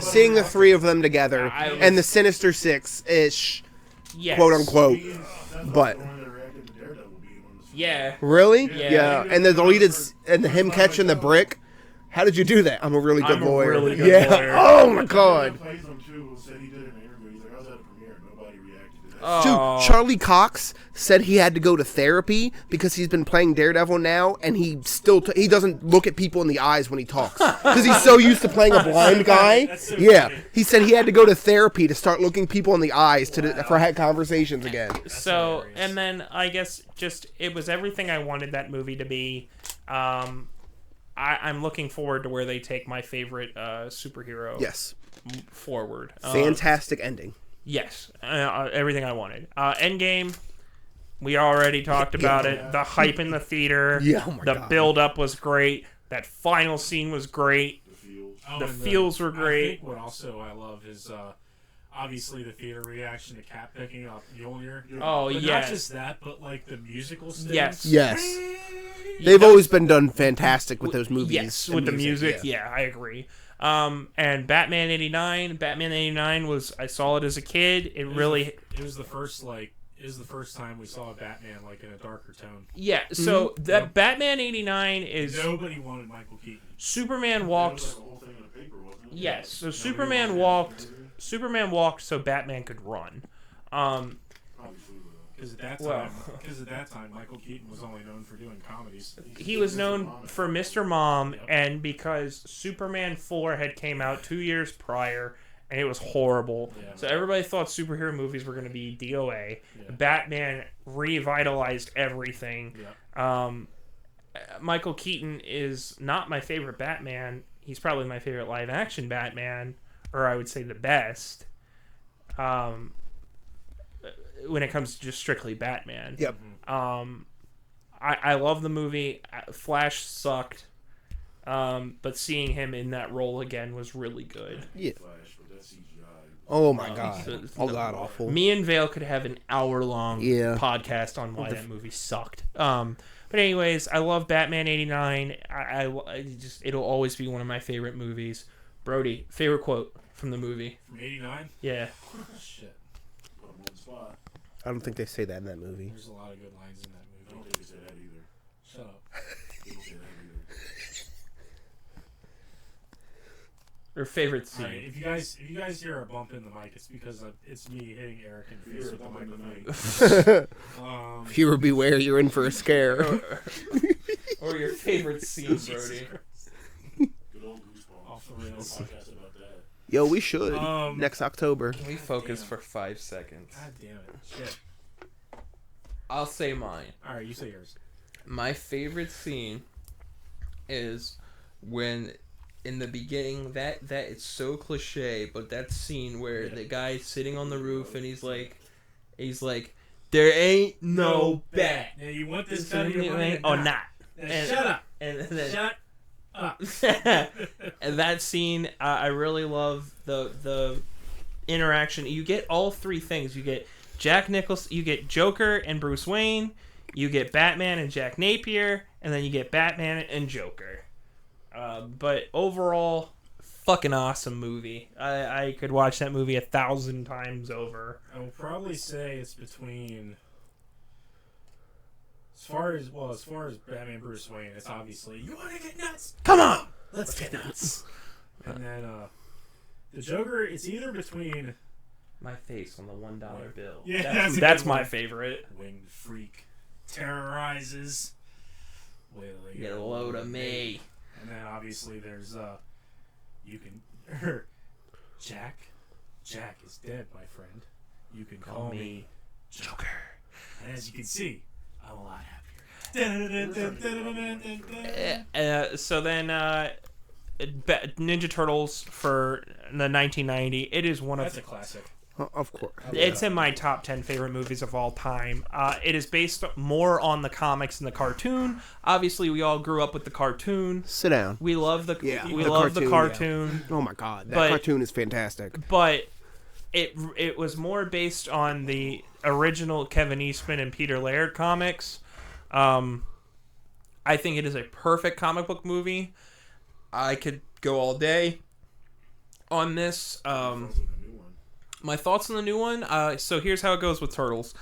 seeing the 3 of them together and the Sinister Six-ish, quote unquote, but. Yeah. Really? Yeah. And the deleted and him catching the brick. How did you do that? I'm a really good lawyer. Lawyer. Oh my god. Dude, Charlie Cox said he had to go to therapy because he's been playing Daredevil now, and he still he doesn't look at people in the eyes when he talks because he's so used to playing a blind guy. He said he had to go to therapy to start looking people in the eyes for had conversations again. So, and then I guess it was everything I wanted that movie to be. I'm looking forward to where they take my favorite superhero. Forward. Fantastic ending. Yes, everything I wanted. Endgame, we already talked about it. The hype in the theater. The build-up was great. That final scene was great. The feels were great. I think what also I love is obviously the theater reaction to Cap picking up Mjolnir. But not just that, but like the musical stints. Yes. They've always been done fantastic with those movies. Yes, with the music. Yeah, I agree. And Batman 89. Batman 89 I saw it as a kid. It was the first time we saw a Batman like in a darker tone. Yeah, so Batman 89 is nobody wanted Michael Keaton. Superman walked. Yes, so Superman walked so Batman could run. Because at that time, Michael Keaton was only known for doing comedies. He was known for Mr. Mom, and because Superman 4 had came out 2 years prior, and it was horrible. So everybody thought superhero movies were going to be DOA. Batman revitalized everything. Michael Keaton is not my favorite Batman. He's probably my favorite live-action Batman, or I would say the best. When it comes to just strictly Batman. Yep. I love the movie. Flash sucked. But seeing him in that role again was really good. Yeah. Flash, but that's CGI. Oh my god. God awful. Me and Vale could have an hour-long podcast on why that movie sucked. But anyways, I love Batman '89. I just it'll always be one of my favorite movies. Brody, favorite quote from the movie? From '89? Yeah. Shit. Put 'em on the spot. I don't think they say that in that movie. There's a lot of good lines in that I movie. don't think they said that either. Shut up. They don't say that either. Or favorite scene? Alright, if you guys hear a bump in the mic, it's because it's me hitting Eric in the face with the microphone. Viewer beware, you're in for a scare. Or your favorite scene, Brody? Good old Goosebumps. Off the rails. Podcast about that. Yo, we should. Um, Next October. Can we focus for 5 seconds? God damn it. Shit. I'll say mine. Alright, you say yours. My favorite scene is when in the beginning that it's so cliche, but that scene where the guy's sitting on the roof and he's like there ain't no bat. Now you want this done in your mind or or not. Now shut up. And then Shut up. and that scene, I really love the interaction. You get all three things. You get Jack Nicholson, you get Joker and Bruce Wayne, you get Batman and Jack Napier, and then you get Batman and Joker. But overall, fucking awesome movie. I could watch that movie 1,000 times over. I will probably say it's between. As far as Batman Bruce Wayne, it's obviously you want to get nuts. Come on, Let's get nuts. And then the Joker, it's either between my face on the $1 bill. Yeah, that's my favorite. Winged Freak terrorizes. Wait till they Get a load of me. And then obviously there's you can Jack is dead, my friend. You can call me Joker. And as you can see, I'm a lot happier. So then Ninja Turtles for the 1990. It is one That's of a classic. Of course. It's in my top 10 favorite movies of all time. It is based more on the comics and the cartoon. Obviously, we all grew up with the cartoon. Sit down. We love the the the cartoon. Oh my god, that But- cartoon is fantastic. But it was more based on the original Kevin Eastman and Peter Laird comics. I think it is a perfect comic book movie. I could go all day on this. My thoughts on the new one. So here's how it goes with Turtles.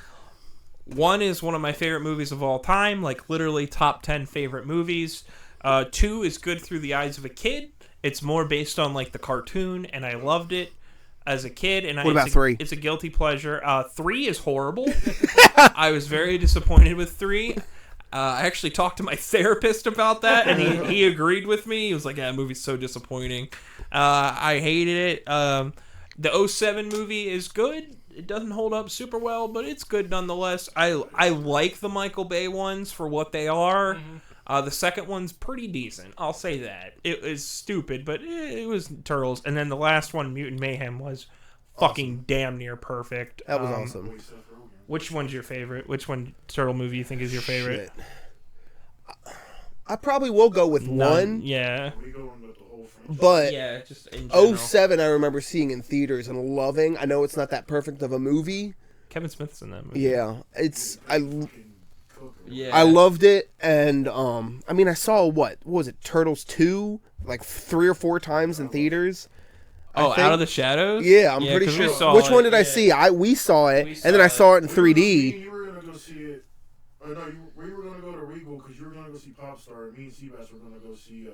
1 is one of my favorite movies of all time, like literally top 10 favorite movies. 2 is good through the eyes of a kid. It's more based on like the cartoon, and I loved it as a kid. And What about 3? It's a guilty pleasure. 3 is horrible. I was very disappointed with 3. I actually talked to my therapist about that, and he agreed with me. He was like, "Yeah, that movie's so disappointing." I hated it. The 07 movie is good. It doesn't hold up super well, but it's good nonetheless. I like the Michael Bay ones for what they are. Mm-hmm. The second one's pretty decent. I'll say that. It was stupid, but it was Turtles. And then the last one, Mutant Mayhem, was fucking damn near perfect. That was awesome. Which one's your favorite? Which one Turtle movie you think is your favorite? Shit. I probably will go with None. 1. Yeah. We going with the whole franchise. But Yeah, just in general. 07 I remember seeing in theaters and loving. I know it's not that perfect of a movie. Kevin Smith's in that movie. Yeah, Yeah. I loved it, and I mean I saw what was it, Turtles 2 like 3 or 4 times in theaters. I Oh, think. Out of the Shadows? Yeah, I'm pretty 'cause we sure. saw Which it. one did I see? We saw it, We and saw then I it. saw it in Me 3D. and you were gonna go see it. No, we were gonna go to Regal because you were gonna go see Popstar. And me and Seabass were gonna go see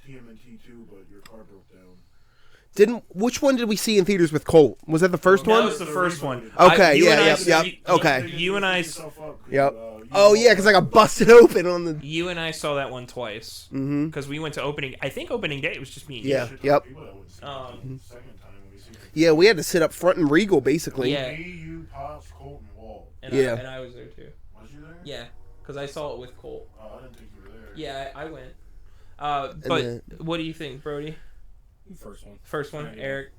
TMNT 2, but your car broke down. Which one did we see in theaters with Colt? Was that the first That one? was the first one. Okay, You and yeah, I- yep, okay. You and I, Yep. Oh yeah, because I got busted open on the. you and I saw that one twice Mm-hmm. because we went to opening. I think opening day it was just me. And Yeah. you. Yep. Second time when we seen it. Yeah, we had to sit up front in Regal basically. Yeah. Me, you, Pops, Colt, and Walt. And Yeah. I was there too. Was you there? Yeah, because I saw it with Colt. Oh, I didn't think you were there. Yeah, I went. And But then- what do you think, Brody? First one. First one, Yeah. Eric.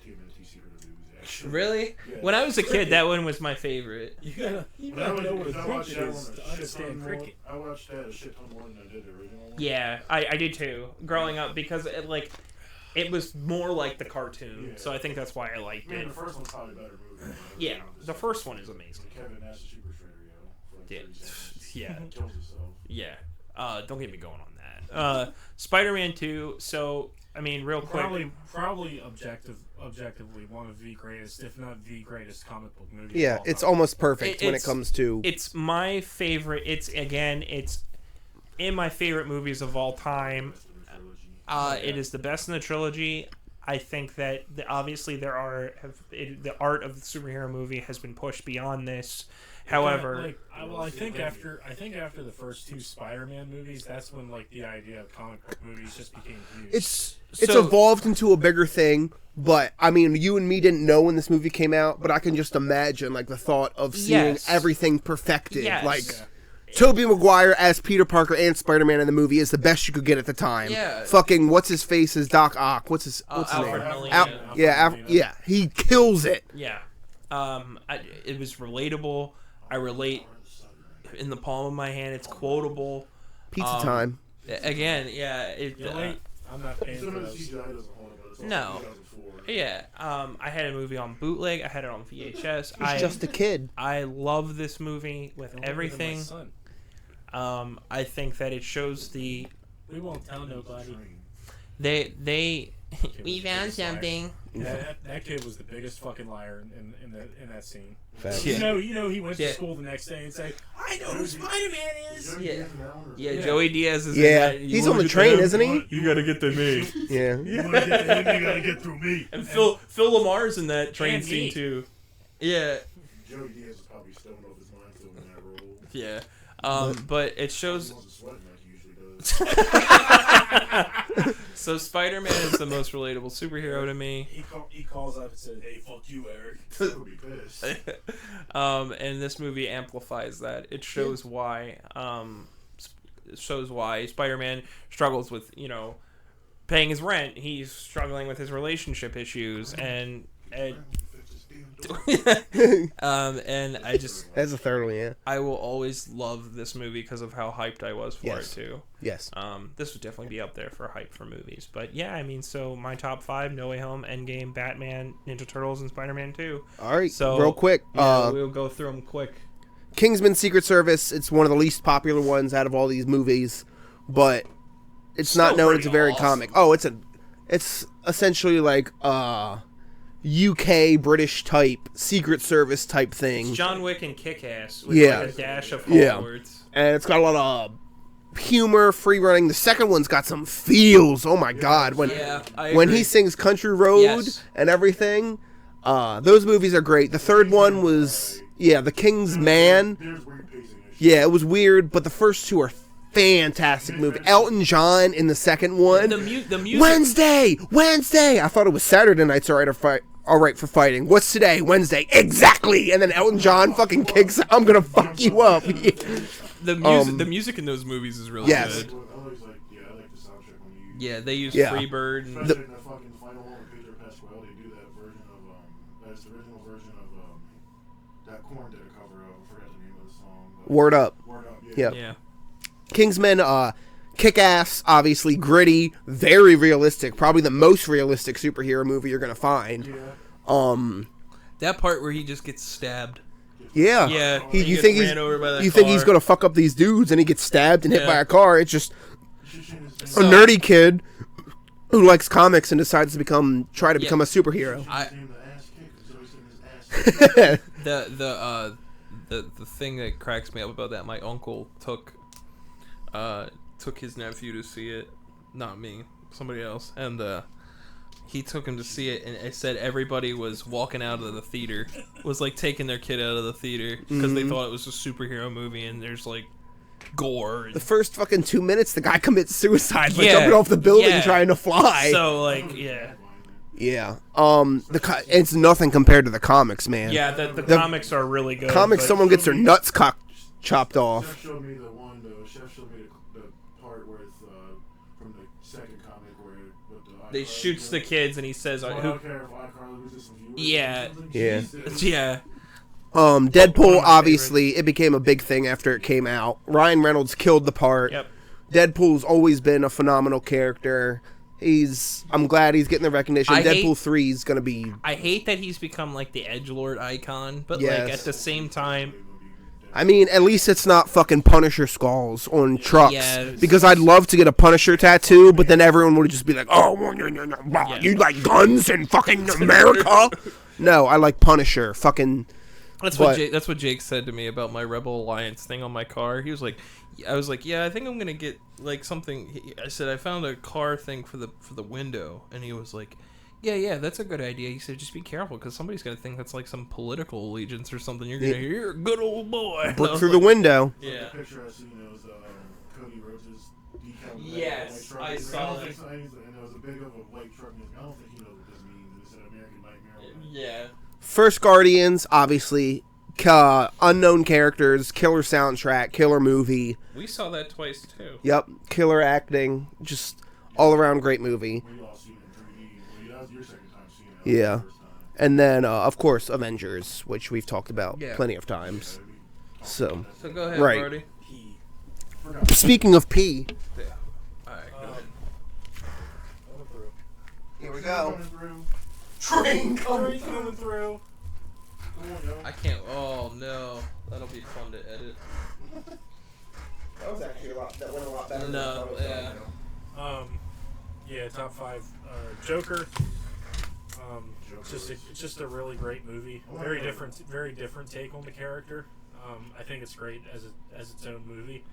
TMNT Secret of the Ooze, actually. Really? Yeah. When I was a kid, that one was my favorite. You gotta When I was- know what a I cricket watched that is one to a shit understand ton more. cricket. I watched that a shit ton more than I did the original one. Yeah, I did too. Growing up, because it was more like the cartoon, Yeah. so I think that's why I liked Man, it. the first one's probably a better movie. Yeah, the first one is amazing. Kevin Nash, the Super Shredder, yo. For like Yeah, 30 seconds. yeah, Kills himself. yeah. Don't get me going on that. Spider-Man 2. So I mean, real quick. Probably objectively one of the greatest, if not the greatest, comic book movie. Yeah, of all it's time. almost perfect when it It's- comes to. It's my favorite. It's in my favorite movies of all time. Rest of the trilogy. It is the best in the trilogy. I think that obviously the art of the superhero movie has been pushed beyond this. However, I think after the first two Spider-Man movies, that's when the idea of comic book movies just became huge. It's So- evolved into a bigger thing, but I mean, you and me didn't know when this movie came out, but I can just imagine the thought of seeing Yes. everything perfected. Yes. Tobey Maguire as Peter Parker and Spider-Man in the movie is the best you could get at the time. Yeah. Fucking what's his face is Doc Ock. What's his Alfred name? Molina. Yeah, he kills it. yeah, it was relatable. I relate in the palm of my hand. It's quotable. Pizza time. Again, yeah. I'm not paying for Some of the those. CGI doesn't hold up, but it's No. also 2004. Yeah, I had a movie on bootleg. I had it on VHS. He's just a kid. I love this movie with everything. I think that it shows We won't tell nobody. they We found something. Yeah. That kid was the biggest fucking liar in that scene. Facts. Yeah. You know, he went Yeah. to school the next day and say, "I know who Spider-Man is." Yeah. Yeah. Yeah, Joey Diaz is. Yeah, in that. he's You on wanna the get train, to him? isn't he? You gotta get to me. Yeah. You want to get to him, you gotta get through me. And Phil Lamar's in that train And scene me. too. Yeah, Joey Diaz is probably stoned off his mind filming that role. yeah. But it He shows. wants to sweat like he usually does. So Spider-Man is the most relatable superhero to me. He calls up and says, "Hey, fuck you, Eric." I would be pissed. And this movie amplifies that. It shows why. It shows why Spider-Man struggles with paying his rent. He's struggling with his relationship issues, and and I just That's a third one, yeah. I will always love this movie because of how hyped I was for Yes. it too. Yes. This would definitely be up there for hype for movies. But yeah, I mean, so my top 5: No Way Home, Endgame, Batman, Ninja Turtles, and Spider-Man 2. All right, So real quick. Yeah, we'll go through them quick. Kingsman Secret Service, it's one of the least popular ones out of all these movies, but it's not Still known pretty it's a very awesome. comic. Oh, it's essentially like UK British type Secret Service type thing. John Wick and Kick-Ass with Yeah. like a dash of Yeah. Hogwarts. And it's got a lot of humor, free running. The second one's got some feels. Oh my god, when Yeah, I when agree. he sings Country Road Yes. and everything, those movies are great. The third one was The King's Man. There's weird pacing issues. Yeah, it was weird, but the first two are fantastic movie. Elton John in the second one. The music. Wednesday. I thought it was Saturday nights. All right for fighting. What's today? Wednesday. Exactly. And then Elton John fucking kicks. I'm gonna fuck you up. The music in those movies is really Yes. good. I like the soundtrack when you. Yeah, they use Yeah. Freebird. And, Especially in the fucking final one with Pedro Pascal, they do that version of that's the original version of that Korn did a cover of. I forgot the name of the song. But Word up. Word Up. Yep. yeah. Kingsman. Kick-Ass. Obviously gritty. Very realistic. Probably the most realistic superhero movie you're gonna find. Yeah. That part where he just gets stabbed. Yeah. Yeah. You gets think ran over by that you think he's car. gonna fuck up these dudes and he gets stabbed and hit Yeah. by a car? It's just So- a nerdy kid who likes comics and decides to try to become a superhero. I Name the ass kick. It's always in his ass. the thing that cracks me up about that, my uncle took his nephew to see it, not me, somebody else, and he took him to see it, and it said everybody was walking out of the theater, was like taking their kid out of the theater because they thought it was a superhero movie and there's like gore. The first fucking 2 minutes, the guy commits suicide by Yeah. jumping off the building Yeah. trying to fly. So like yeah. Yeah. It's nothing compared to the comics, man. Yeah, the comics are really good. Comics, but- someone gets their nuts chopped off. Chef showed me the one. Chef showed me the part where it's from the second comic where with the They shoots the kids and he says, I "Who?" don't care if iCarly loses some viewers. Yeah. Yeah. Yeah. Deadpool, One of my obviously, it became a big thing after it came out. Ryan Reynolds killed the part. Yep. Deadpool's always been a phenomenal character. I'm glad he's getting the recognition. I hate- Deadpool 3 is going to be... I hate that he's become like the edgelord icon, but Yes. like at the same time, I mean, at least it's not fucking Punisher skulls on trucks. Yeah. Because I'd love to get a Punisher tattoo, but then everyone would just be like, oh, you like guns in fucking America? No, I like Punisher. Fucking... that's what Jake said to me about my Rebel Alliance thing on my car. He was like, I was like, yeah, I think I'm gonna get like something. I said I found a car thing for the window, and he was like, yeah, that's a good idea. He said just be careful because somebody's gonna think that's like some political allegiance or something. You're gonna hear, you're a good old boy. Look through the window. Yeah. The picture I seen was Cody Rhodes' decal. Yes, I saw that. And it was a big of a white truck. I don't think he knows what this means. It's an American Nightmare. Yeah. First Guardians, obviously. Unknown characters, killer soundtrack, killer movie. We saw that twice too. Yep, killer acting, just all around great movie. We all seen it in 3D. That was your second time seeing it. Yeah. And then, of course, Avengers, which we've talked about plenty of times. So go ahead, right. Brody. Speaking of P, Yeah. All right, go ahead. here we Coming go. through. Train Coming through. I can't. Oh no, that'll be fun to edit. That was actually that went a lot better. No, yeah. Yeah, top 5. Joker. It's just a really great movie. Very different take on the character. I think it's great as its own movie.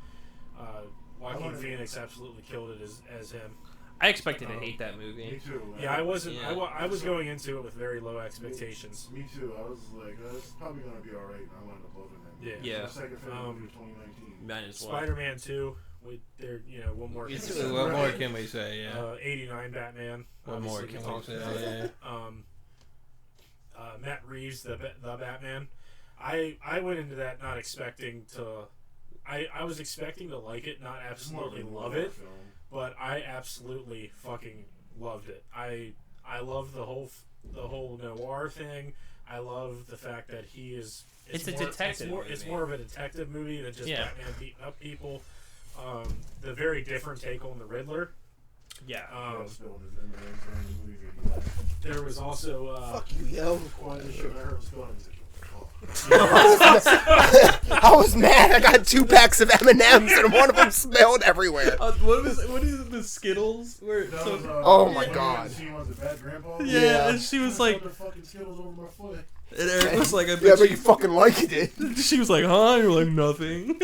Joaquin Phoenix absolutely killed it as him. I expected to hate that Me movie. too. Yeah, I wasn't. Yeah. I was going into it with very low expectations. Me too. I was like, it's probably gonna be alright, and I wound up loving it. Yeah. The second film of 2019. Might as well. Spider-Man 2. With there, one more. What more can we say? Yeah. 89 Batman. What more obviously can we talked say? about. Yeah. Matt Reeves, the Batman. I went into that not expecting to. I was expecting to like it, not absolutely love it, but I absolutely fucking loved it. I love the whole noir thing. I love the fact that he is. It's a detective It's movie. more of a detective movie than just Yeah. Batman beating up people. The very different take on the Riddler. Yeah. There was also Fuck you, yo. I I was mad. I got 2 packs of M&Ms and one of them smelled everywhere. What is the Skittles? Oh my God. Yeah, and she was like, Skittles over my foot. and Eric was like, I Yeah, bet but you fucking liked it. she was like, huh? You're like, nothing.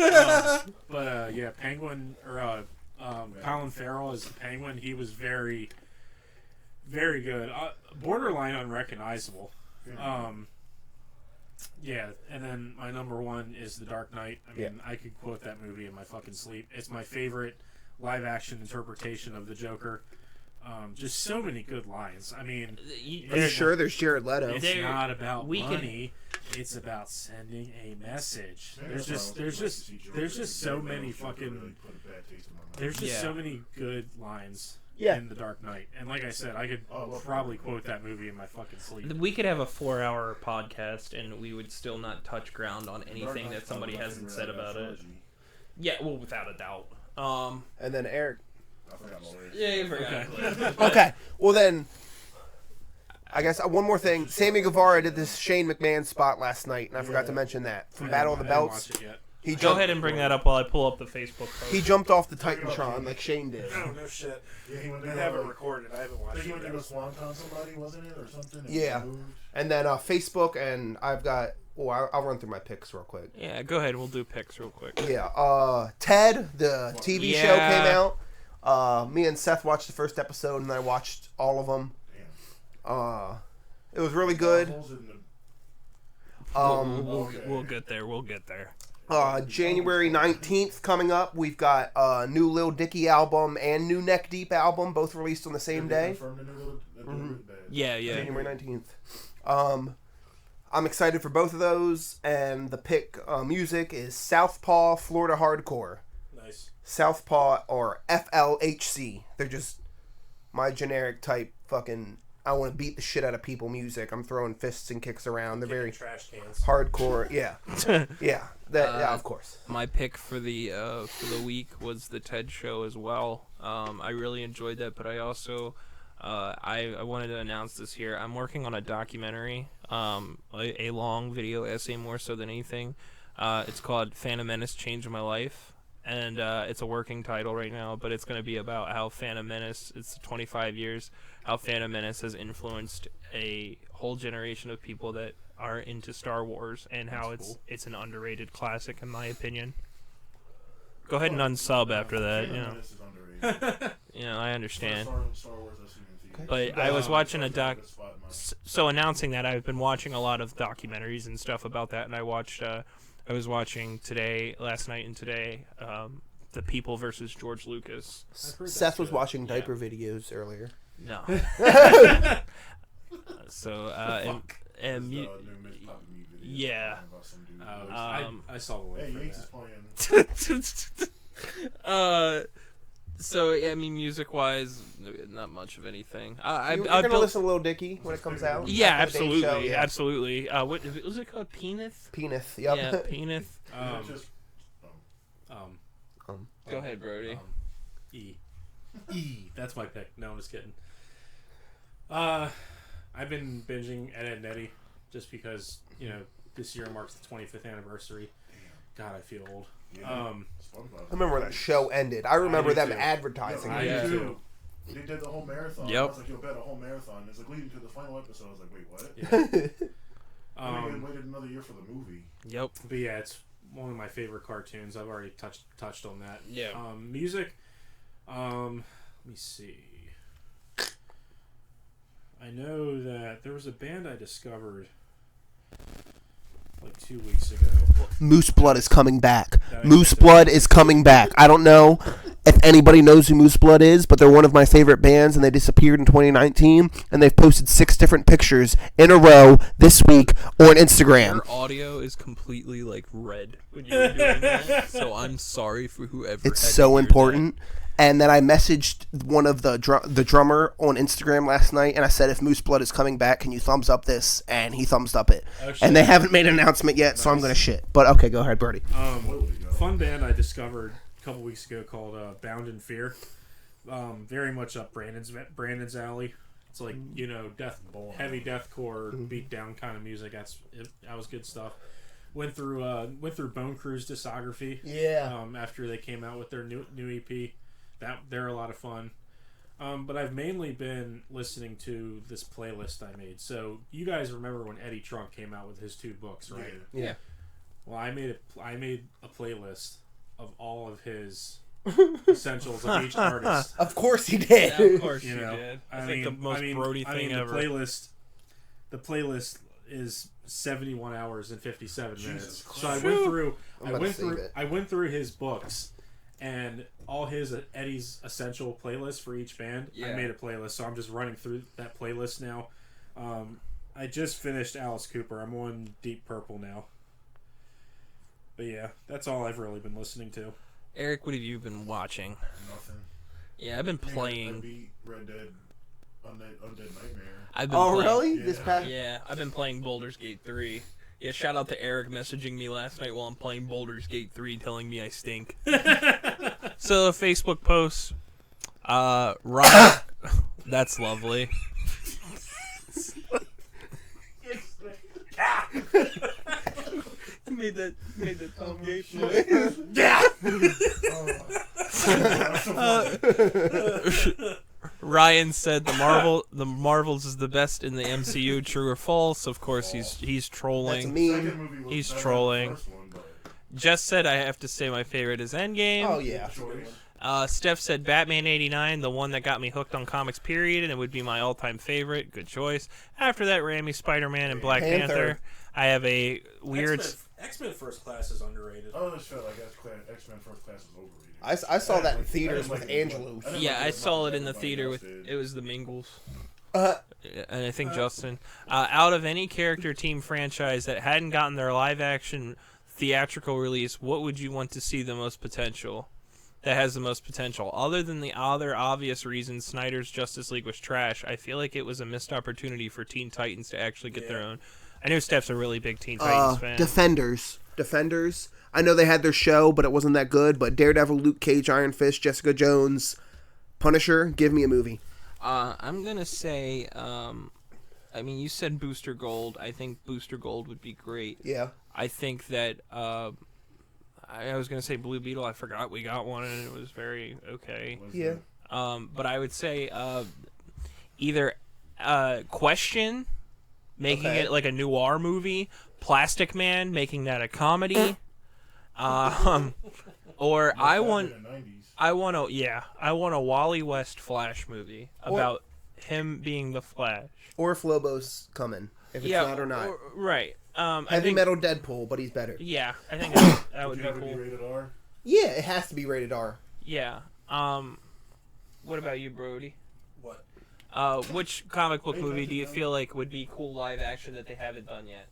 But yeah, Penguin or Colin Farrell as the Penguin, he was very, very good. Borderline unrecognizable. Yeah, and then my number 1 is The Dark Knight. I mean, I could quote that movie in my fucking sleep. It's my favorite live-action interpretation of the Joker. Just so many good lines. I mean, I'm sure there's Jared Leto. it's not about money. It's about sending a message. There's just so many fucking. There's just so many good lines. Yeah. In The Dark Knight. And like I said, I could probably quote that movie in my fucking sleep. We could have a 4-hour podcast and we would still not touch ground on anything that somebody hasn't said about it. Yeah, well, without a doubt. And then Eric. I forgot my words. Yeah, you forgot. Okay, well then, I guess one more thing. Sammy Guevara did this Shane McMahon spot last night, and I forgot to mention that from Battle of the Belts. I didn't watch it yet. He Go jumped, ahead and bring that up while I pull up the Facebook post. he jumped off the Titantron like Shane did. Oh, no shit. Yeah, he went They to haven't recorded. I haven't I watched think he it went to yet. go swanton somebody, wasn't it, or something? and Yeah. moved. And then Facebook, and I've got. Well, I'll run through my picks real quick. Yeah, go ahead. We'll do picks real quick. Yeah. Ted, the TV show came out. Me and Seth watched the first episode, and I watched all of them. Damn. It was really good. Holes in the- We'll get there. We'll get there. January 19th coming up. We've got a new Lil Dicky album and new Neck Deep album, both released on the same They day. confirmed the new little bad. Yeah. January 19th. I'm excited for both of those, and the pick music is Southpaw Florida Hardcore. Nice. Nice. Southpaw or FLHC. They're just my generic type fucking. I want to beat the shit out of people music. I'm throwing fists and kicks around. They're very trash cans. hardcore. Yeah, yeah. Yeah, of course. My pick for the week was the TED Show as well. I really enjoyed that, but I also I wanted to announce this here. I'm working on a documentary, a long video essay more so than anything. It's called Phantom Menace Changed My Life, and it's a working title right now, but it's going to be about how Phantom Menace, it's 25 years, how Phantom Menace has influenced a whole generation of people that are into Star Wars, and how it's an underrated classic in my opinion. Go ahead and unsub after that. I understand. Star Wars I've seen in theaters. But I was watching a doc. So announcing that, I've been watching a lot of documentaries and stuff about that, and I was watching last night and today, The People versus George Lucas. Seth was watching diaper videos earlier. No. So yeah. I saw the link. Hey, Yates is playing. So yeah, I mean, music-wise, not much of anything. You're gonna listen to Lil Dicky when it comes out. Yeah, After the Dave Show, absolutely, absolutely. What was it called? Penis. Penis. Yep. Yeah, penis. Go ahead, Brody. That's my pick. No, I'm just kidding. I've been binging Ed and Eddie just because this year marks the 25th anniversary. God, I feel old. Yeah. I remember when that show ended. I remember them advertising. I it. do too. They did the whole marathon. Yep. I was like, you'll bet a whole marathon. It's like leading to the final episode. I was like, wait, what? Yeah. We waited another year for the movie. Yep. But yeah, it's one of my favorite cartoons. I've already touched on that. Yeah. Music. Let me see. I know that there was a band I discovered like 2 weeks ago. Moose Blood is coming back. Moose Blood is coming back. I don't know if anybody knows who Moose Blood is, but they're one of my favorite bands, and they disappeared in 2019, and they've posted 6 different pictures in a row this week on Instagram. Your audio is completely like red when you were doing that, so I'm sorry for whoever. It's had to so hear important. And then I messaged one of the drummer on Instagram last night, and I said, if Moose Blood is coming back, can you thumbs up this? And he thumbs up it. Oh, and they haven't made an announcement yet, so I'm going to shit. But okay, go ahead, Birdie. Fun band I discovered a couple weeks ago called Bound in Fear. Very much up Brandon's alley. It's like heavy deathcore, beat down kind of music. That was good stuff. Went through Bone Crew's discography. Yeah. After they came out with their new EP. They're a lot of fun. But I've mainly been listening to this playlist I made. So you guys remember when Eddie Trunk came out with his 2 books, right? Yeah. Well, I made a playlist of all of his essentials of each artist. Of course he did. Yeah, of course you did. I think the most Brody thing ever. The playlist is 71 hours and 57 minutes. Jesus So I went through his books and all his Eddie's essential playlists for each band. Yeah. I made a playlist, so I'm just running through that playlist now. I just finished Alice Cooper. I'm on Deep Purple now. But yeah, that's all I've really been listening to. Eric, what have you been watching? Nothing. Yeah, I've been I playing. beat Red Dead Undead Nightmare. I've been playing, really? Yeah. This past? Yeah, I've been playing Baldur's Gate 3. Yeah, shout out to Eric messaging me last night while I'm playing Baldur's Gate 3 telling me I stink. So, a Facebook post. Ryan. That's lovely. made that Tom Gates noise. Yeah! Ryan said the Marvels is the best in the MCU. True or false? Of course, he's trolling. That's a meme. He's trolling. Jess said I have to say my favorite is Endgame. Oh, yeah. Steph said Batman 89, the one that got me hooked on comics, period, and it would be my all-time favorite. Good choice. After that, Raimi, Spider-Man, and Black Panther. I have a weird... X-Men First Class is underrated. Oh, I just felt like X-Men First Class is overrated. I saw that in theaters with Angelo. Yeah, I saw it in the theater with... It was the Mingles. And I think Justin. Out of any character team franchise that hadn't gotten their live-action theatrical release, what would you want to see the most potential? that has the most potential. Other than the other obvious reasons Snyder's Justice League was trash, I feel like it was a missed opportunity for Teen Titans to actually get their own. I know Steph's a really big Teen Titans fan. Defenders. I know they had their show, but it wasn't that good. But Daredevil, Luke Cage, Iron Fist, Jessica Jones, Punisher, give me a movie. I'm going to say, I mean, you said Booster Gold. I think Booster Gold would be great. Yeah. I think that, I was going to say Blue Beetle. I forgot we got one, and it was very okay. Yeah. But I would say either Question, making it like a noir movie, Plastic Man, making that a comedy, or I want a Wally West Flash movie about him being the Flash. Or if Lobo's coming, if it's not or not. Right. Heavy Metal Deadpool, but he's better. Yeah, I think that would be cool. Rated R? Yeah, it has to be rated R. Yeah. What about you, Brody? What? Which comic book movie do you feel like would be cool live action that they haven't done yet?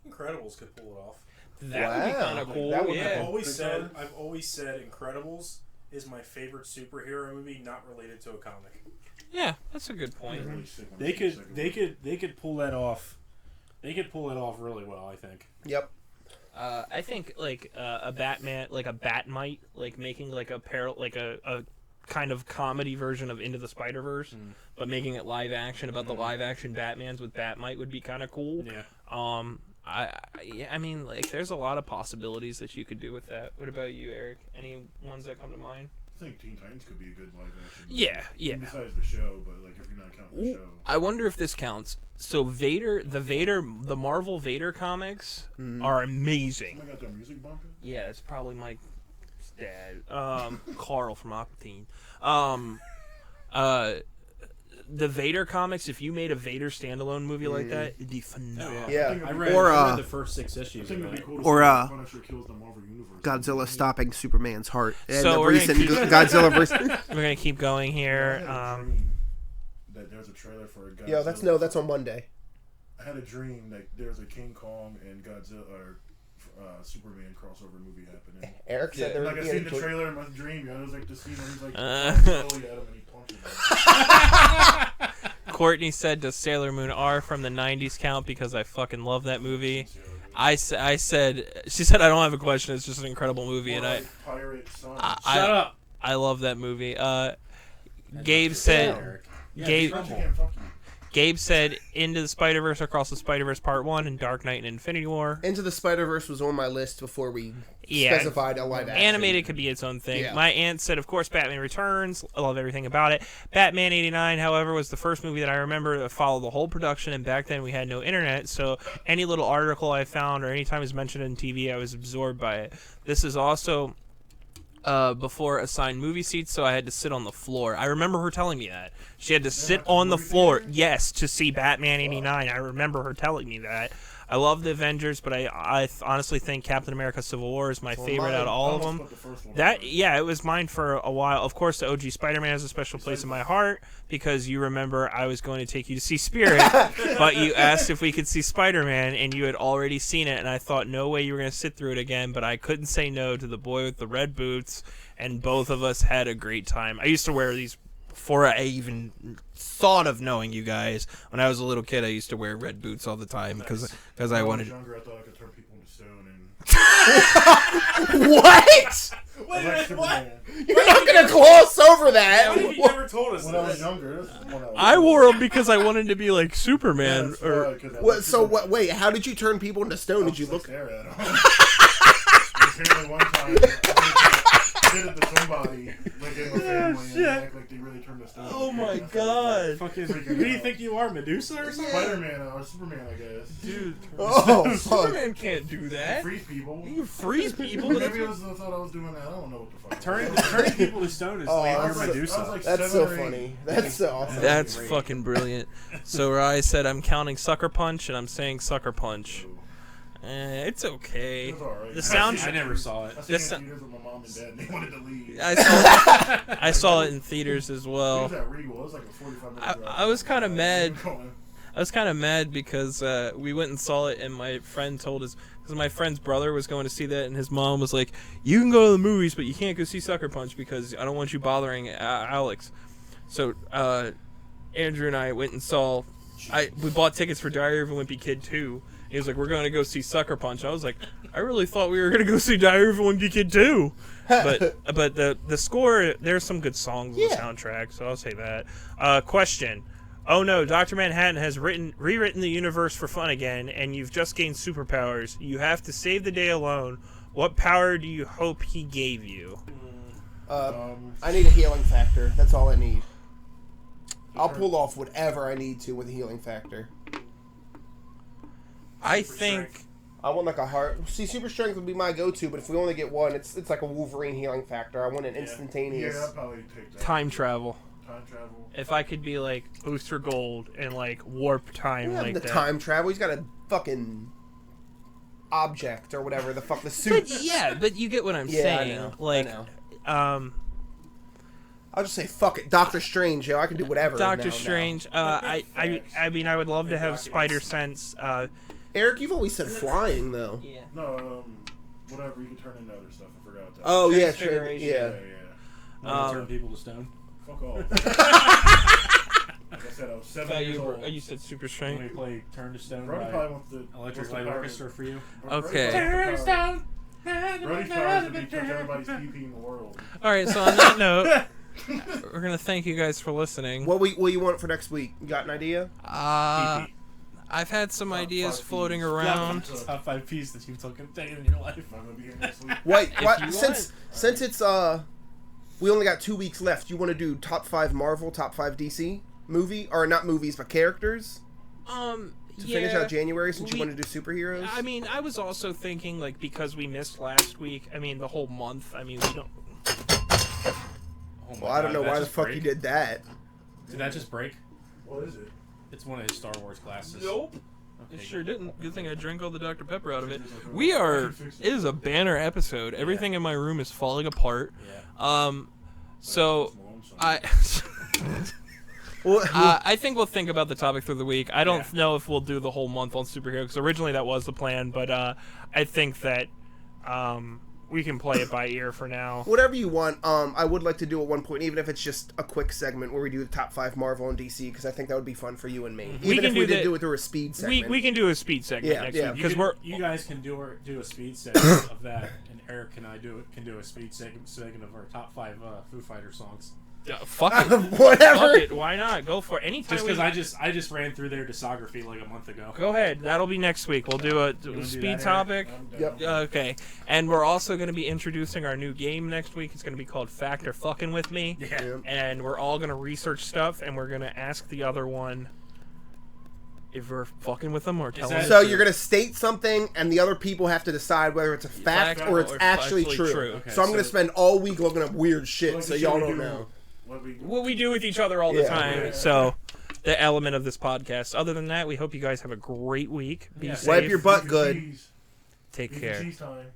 Incredibles could pull it off. That would be kind of cool. That would be yeah. I've always said Incredibles is my favorite superhero movie, not related to a comic. Yeah, that's a good point. They could pull that off. They could pull it off really well, I think. Yep. I think like a Batman, like a Batmite, like making like a kind of comedy version of Into the Spider-Verse, but making it live action about the live action Batmans with Batmite would be kind of cool. Yeah. I mean, like, there's a lot of possibilities that you could do with that. What about you, Eric? Any ones that come to mind? I think Teen Titans could be a good live action. Yeah. Besides the show, but like if you're not counting the show. I wonder if this counts. So the Marvel Vader comics are amazing. I got their music bumping. Yeah, it's probably my dad, Carl from Aquatine. The Vader comics, if you made a Vader standalone movie like that, it'd be phenomenal. Yeah. I read the first 6 issues. I think it'd be cool to Or, see Punisher kills the Marvel Universe. Godzilla stopping Superman's heart. And So the we're recent gonna keep- Godzilla versus... We're gonna keep going here. That there's a trailer for a Godzilla. Yo, that's on Monday. I had a dream that there's a King Kong and Godzilla or Superman crossover movie happening. Eric said there Like would I be seen a the trailer in my dream. It was like the scene where he's like slowly at him and he punches him. Courtney said, "Does Sailor Moon R from the '90s count?" Because I fucking love that movie. I said, she said, "I don't have a question. It's just an incredible movie," and Pirate Son. Shut up. I love that movie. Gabe said, Gabe said, Into the Spider-Verse, Across the Spider-Verse Part 1, and Dark Knight and Infinity War. Into the Spider-Verse was on my list before we specified a live action. Animated could be its own thing. Yeah. My aunt said, of course, Batman Returns. I love everything about it. Batman 89, however, was the first movie that I remember that followed the whole production, and back then we had no internet, so any little article I found or anytime it was mentioned on TV, I was absorbed by it. This is also before assigned movie seats, so I had to sit on the floor. I remember her telling me that. She had to sit on the floor, yes, to see Batman 89. I remember her telling me that. I love the Avengers, but I honestly think Captain America Civil War is my favorite out of all of them. It was mine for a while. Of course, the OG Spider-Man has a special place in my heart because you remember I was going to take you to see Spirit, but you asked if we could see Spider-Man, and you had already seen it, and I thought no way you were going to sit through it again, but I couldn't say no to the boy with the red boots, and both of us had a great time. I used to wear these before I even thought of knowing you guys. When I was a little kid, I used to wear red boots all the time because I wanted. When I was younger, I thought I could turn people into stone. And What? Superman. You're not going to gloss over that. What if you never told us When I was this? younger, this is when I was I wore them because I wanted to be like Superman. That's Or why, 'cause I was Superman. Wait, how did you turn people into stone? Did you I look... stare at them. Apparently one time, I did it to somebody, like in my family, and they act like they really turned to stone. oh my god, Fucking, who do you think you are, Medusa or something? Spider-Man or Superman, I guess. dude! Oh, fuck. Superman can't do that. Freeze people. You freeze people. Maybe I thought I was doing that. I don't know what the fuck. Turning people to stone is Oh, like I you're was like- Medusa. I was like That's 7 so or 8. funny. That's so awesome. That's fucking brilliant. So Rai said I'm counting Sucker Punch, and I'm saying Sucker Punch. It's okay. It was alright. The sound. I never saw it. I seen This- it in theaters with my mom and dad, and they wanted to leave. I saw it in theaters as It well. was at Regal. It was like a 45-minute drive. I was kind of mad. I was kind of mad because we went and saw it, and my friend told us, because my friend's brother was going to see that, and his mom was like, "You can go to the movies, but you can't go see Sucker Punch because I don't want you bothering Alex." So Andrew and I went and saw. We bought tickets for Diary of a Wimpy Kid 2. He was like, "We're going to go see Sucker Punch." I was like, "I really thought we were going to go see Diary of a Wimpy Kid 2." But the score, there's some good songs on the soundtrack, so I'll say that. Question. Oh no, Dr. Manhattan has rewritten the universe for fun again, and you've just gained superpowers. You have to save the day alone. What power do you hope he gave you? I need a healing factor. That's all I need. I'll pull off whatever I need to with a healing factor. I think... I want like a heart. See, super strength would be my go-to, but if we only get one, it's like a Wolverine healing factor. I want an instantaneous. Yeah, I'd probably take that. Time travel. Time travel. If I could be like Booster Gold and like warp time like the that. time travel. He's got a fucking object or whatever the fuck the suit. But you get what I'm saying. I know. I'll just say fuck it, Doctor Strange. Yo, I can do whatever. Doctor Strange. I mean, I would love to have spider sense. Eric, you've always said flying though. Yeah. No, whatever. You can turn into other stuff. I forgot that. Oh yeah, Transfiguration. yeah. Turn people to stone. Fuck off. Like I said, I was 7 years old. You said super When strength. we play Turn to Stone Brody by probably wants the Electric Light Orchestra for you. Okay. Brody's powers would be touch everybody's PP in the world. All right. So on that note, we're gonna thank you guys for listening. What you want for next week? You got an idea? PP. I've had some ideas 5 floating Ps. around. Top 5 Ps that you've taken in your life. I'm gonna be here next week. Wait, what? you Since it's we only got 2 weeks left. You want to do top 5 Marvel, top 5 DC movie, or not movies but characters? To finish out January, since you want to do superheroes. I mean, I was also thinking like because we missed last week. I mean, the whole month. I mean, we don't. Oh my Well, I don't God, know that why the just fuck break? you did that. Did that just break? What is it? It's one of his Star Wars glasses. Nope. Okay, It sure good. didn't. Good thing I drank all the Dr. Pepper out of it. We are. It is a banner episode. Everything in my room is falling apart. Yeah. So I. I think we'll think about the topic through the week. I don't know if we'll do the whole month on superhero because originally that was the plan, but I think that we can play it by ear for now. Whatever you want. I would like to do at one point, even if it's just a quick segment where we do the top 5 Marvel and DC, because I think that would be fun for you and me. Even if we did do it through a speed segment. We can do a speed segment Yeah, next yeah. week because You guys can do a speed segment of that, and Eric and I can do a speed segment of our top 5 Foo Fighter songs. fuck it. Whatever. Fuck it. Why not? Go for it. Anytime. Just because I just ran through their discography like a month ago. Go ahead. That'll be next week. We'll do a do speed that, Eric? topic. Yep. Okay. And we're also going to be introducing our new game next week. It's going to be called Fact or Fucking With Me. Yeah. Yeah. And we're all going to research stuff, and we're going to ask the other one if we're fucking with them or telling that- them. So you're going to state something, and the other people have to decide whether it's a fact or it's actually true. Okay, So I'm going to spend all week looking up weird shit, Like so the y'all shit we don't do- know. what we do with each other all the Yeah. time. Yeah. So the element of this podcast. Other than that, we hope you guys have a great week. Be Yeah. safe. Wipe your butt good. Take Cheese. care. Cheese time.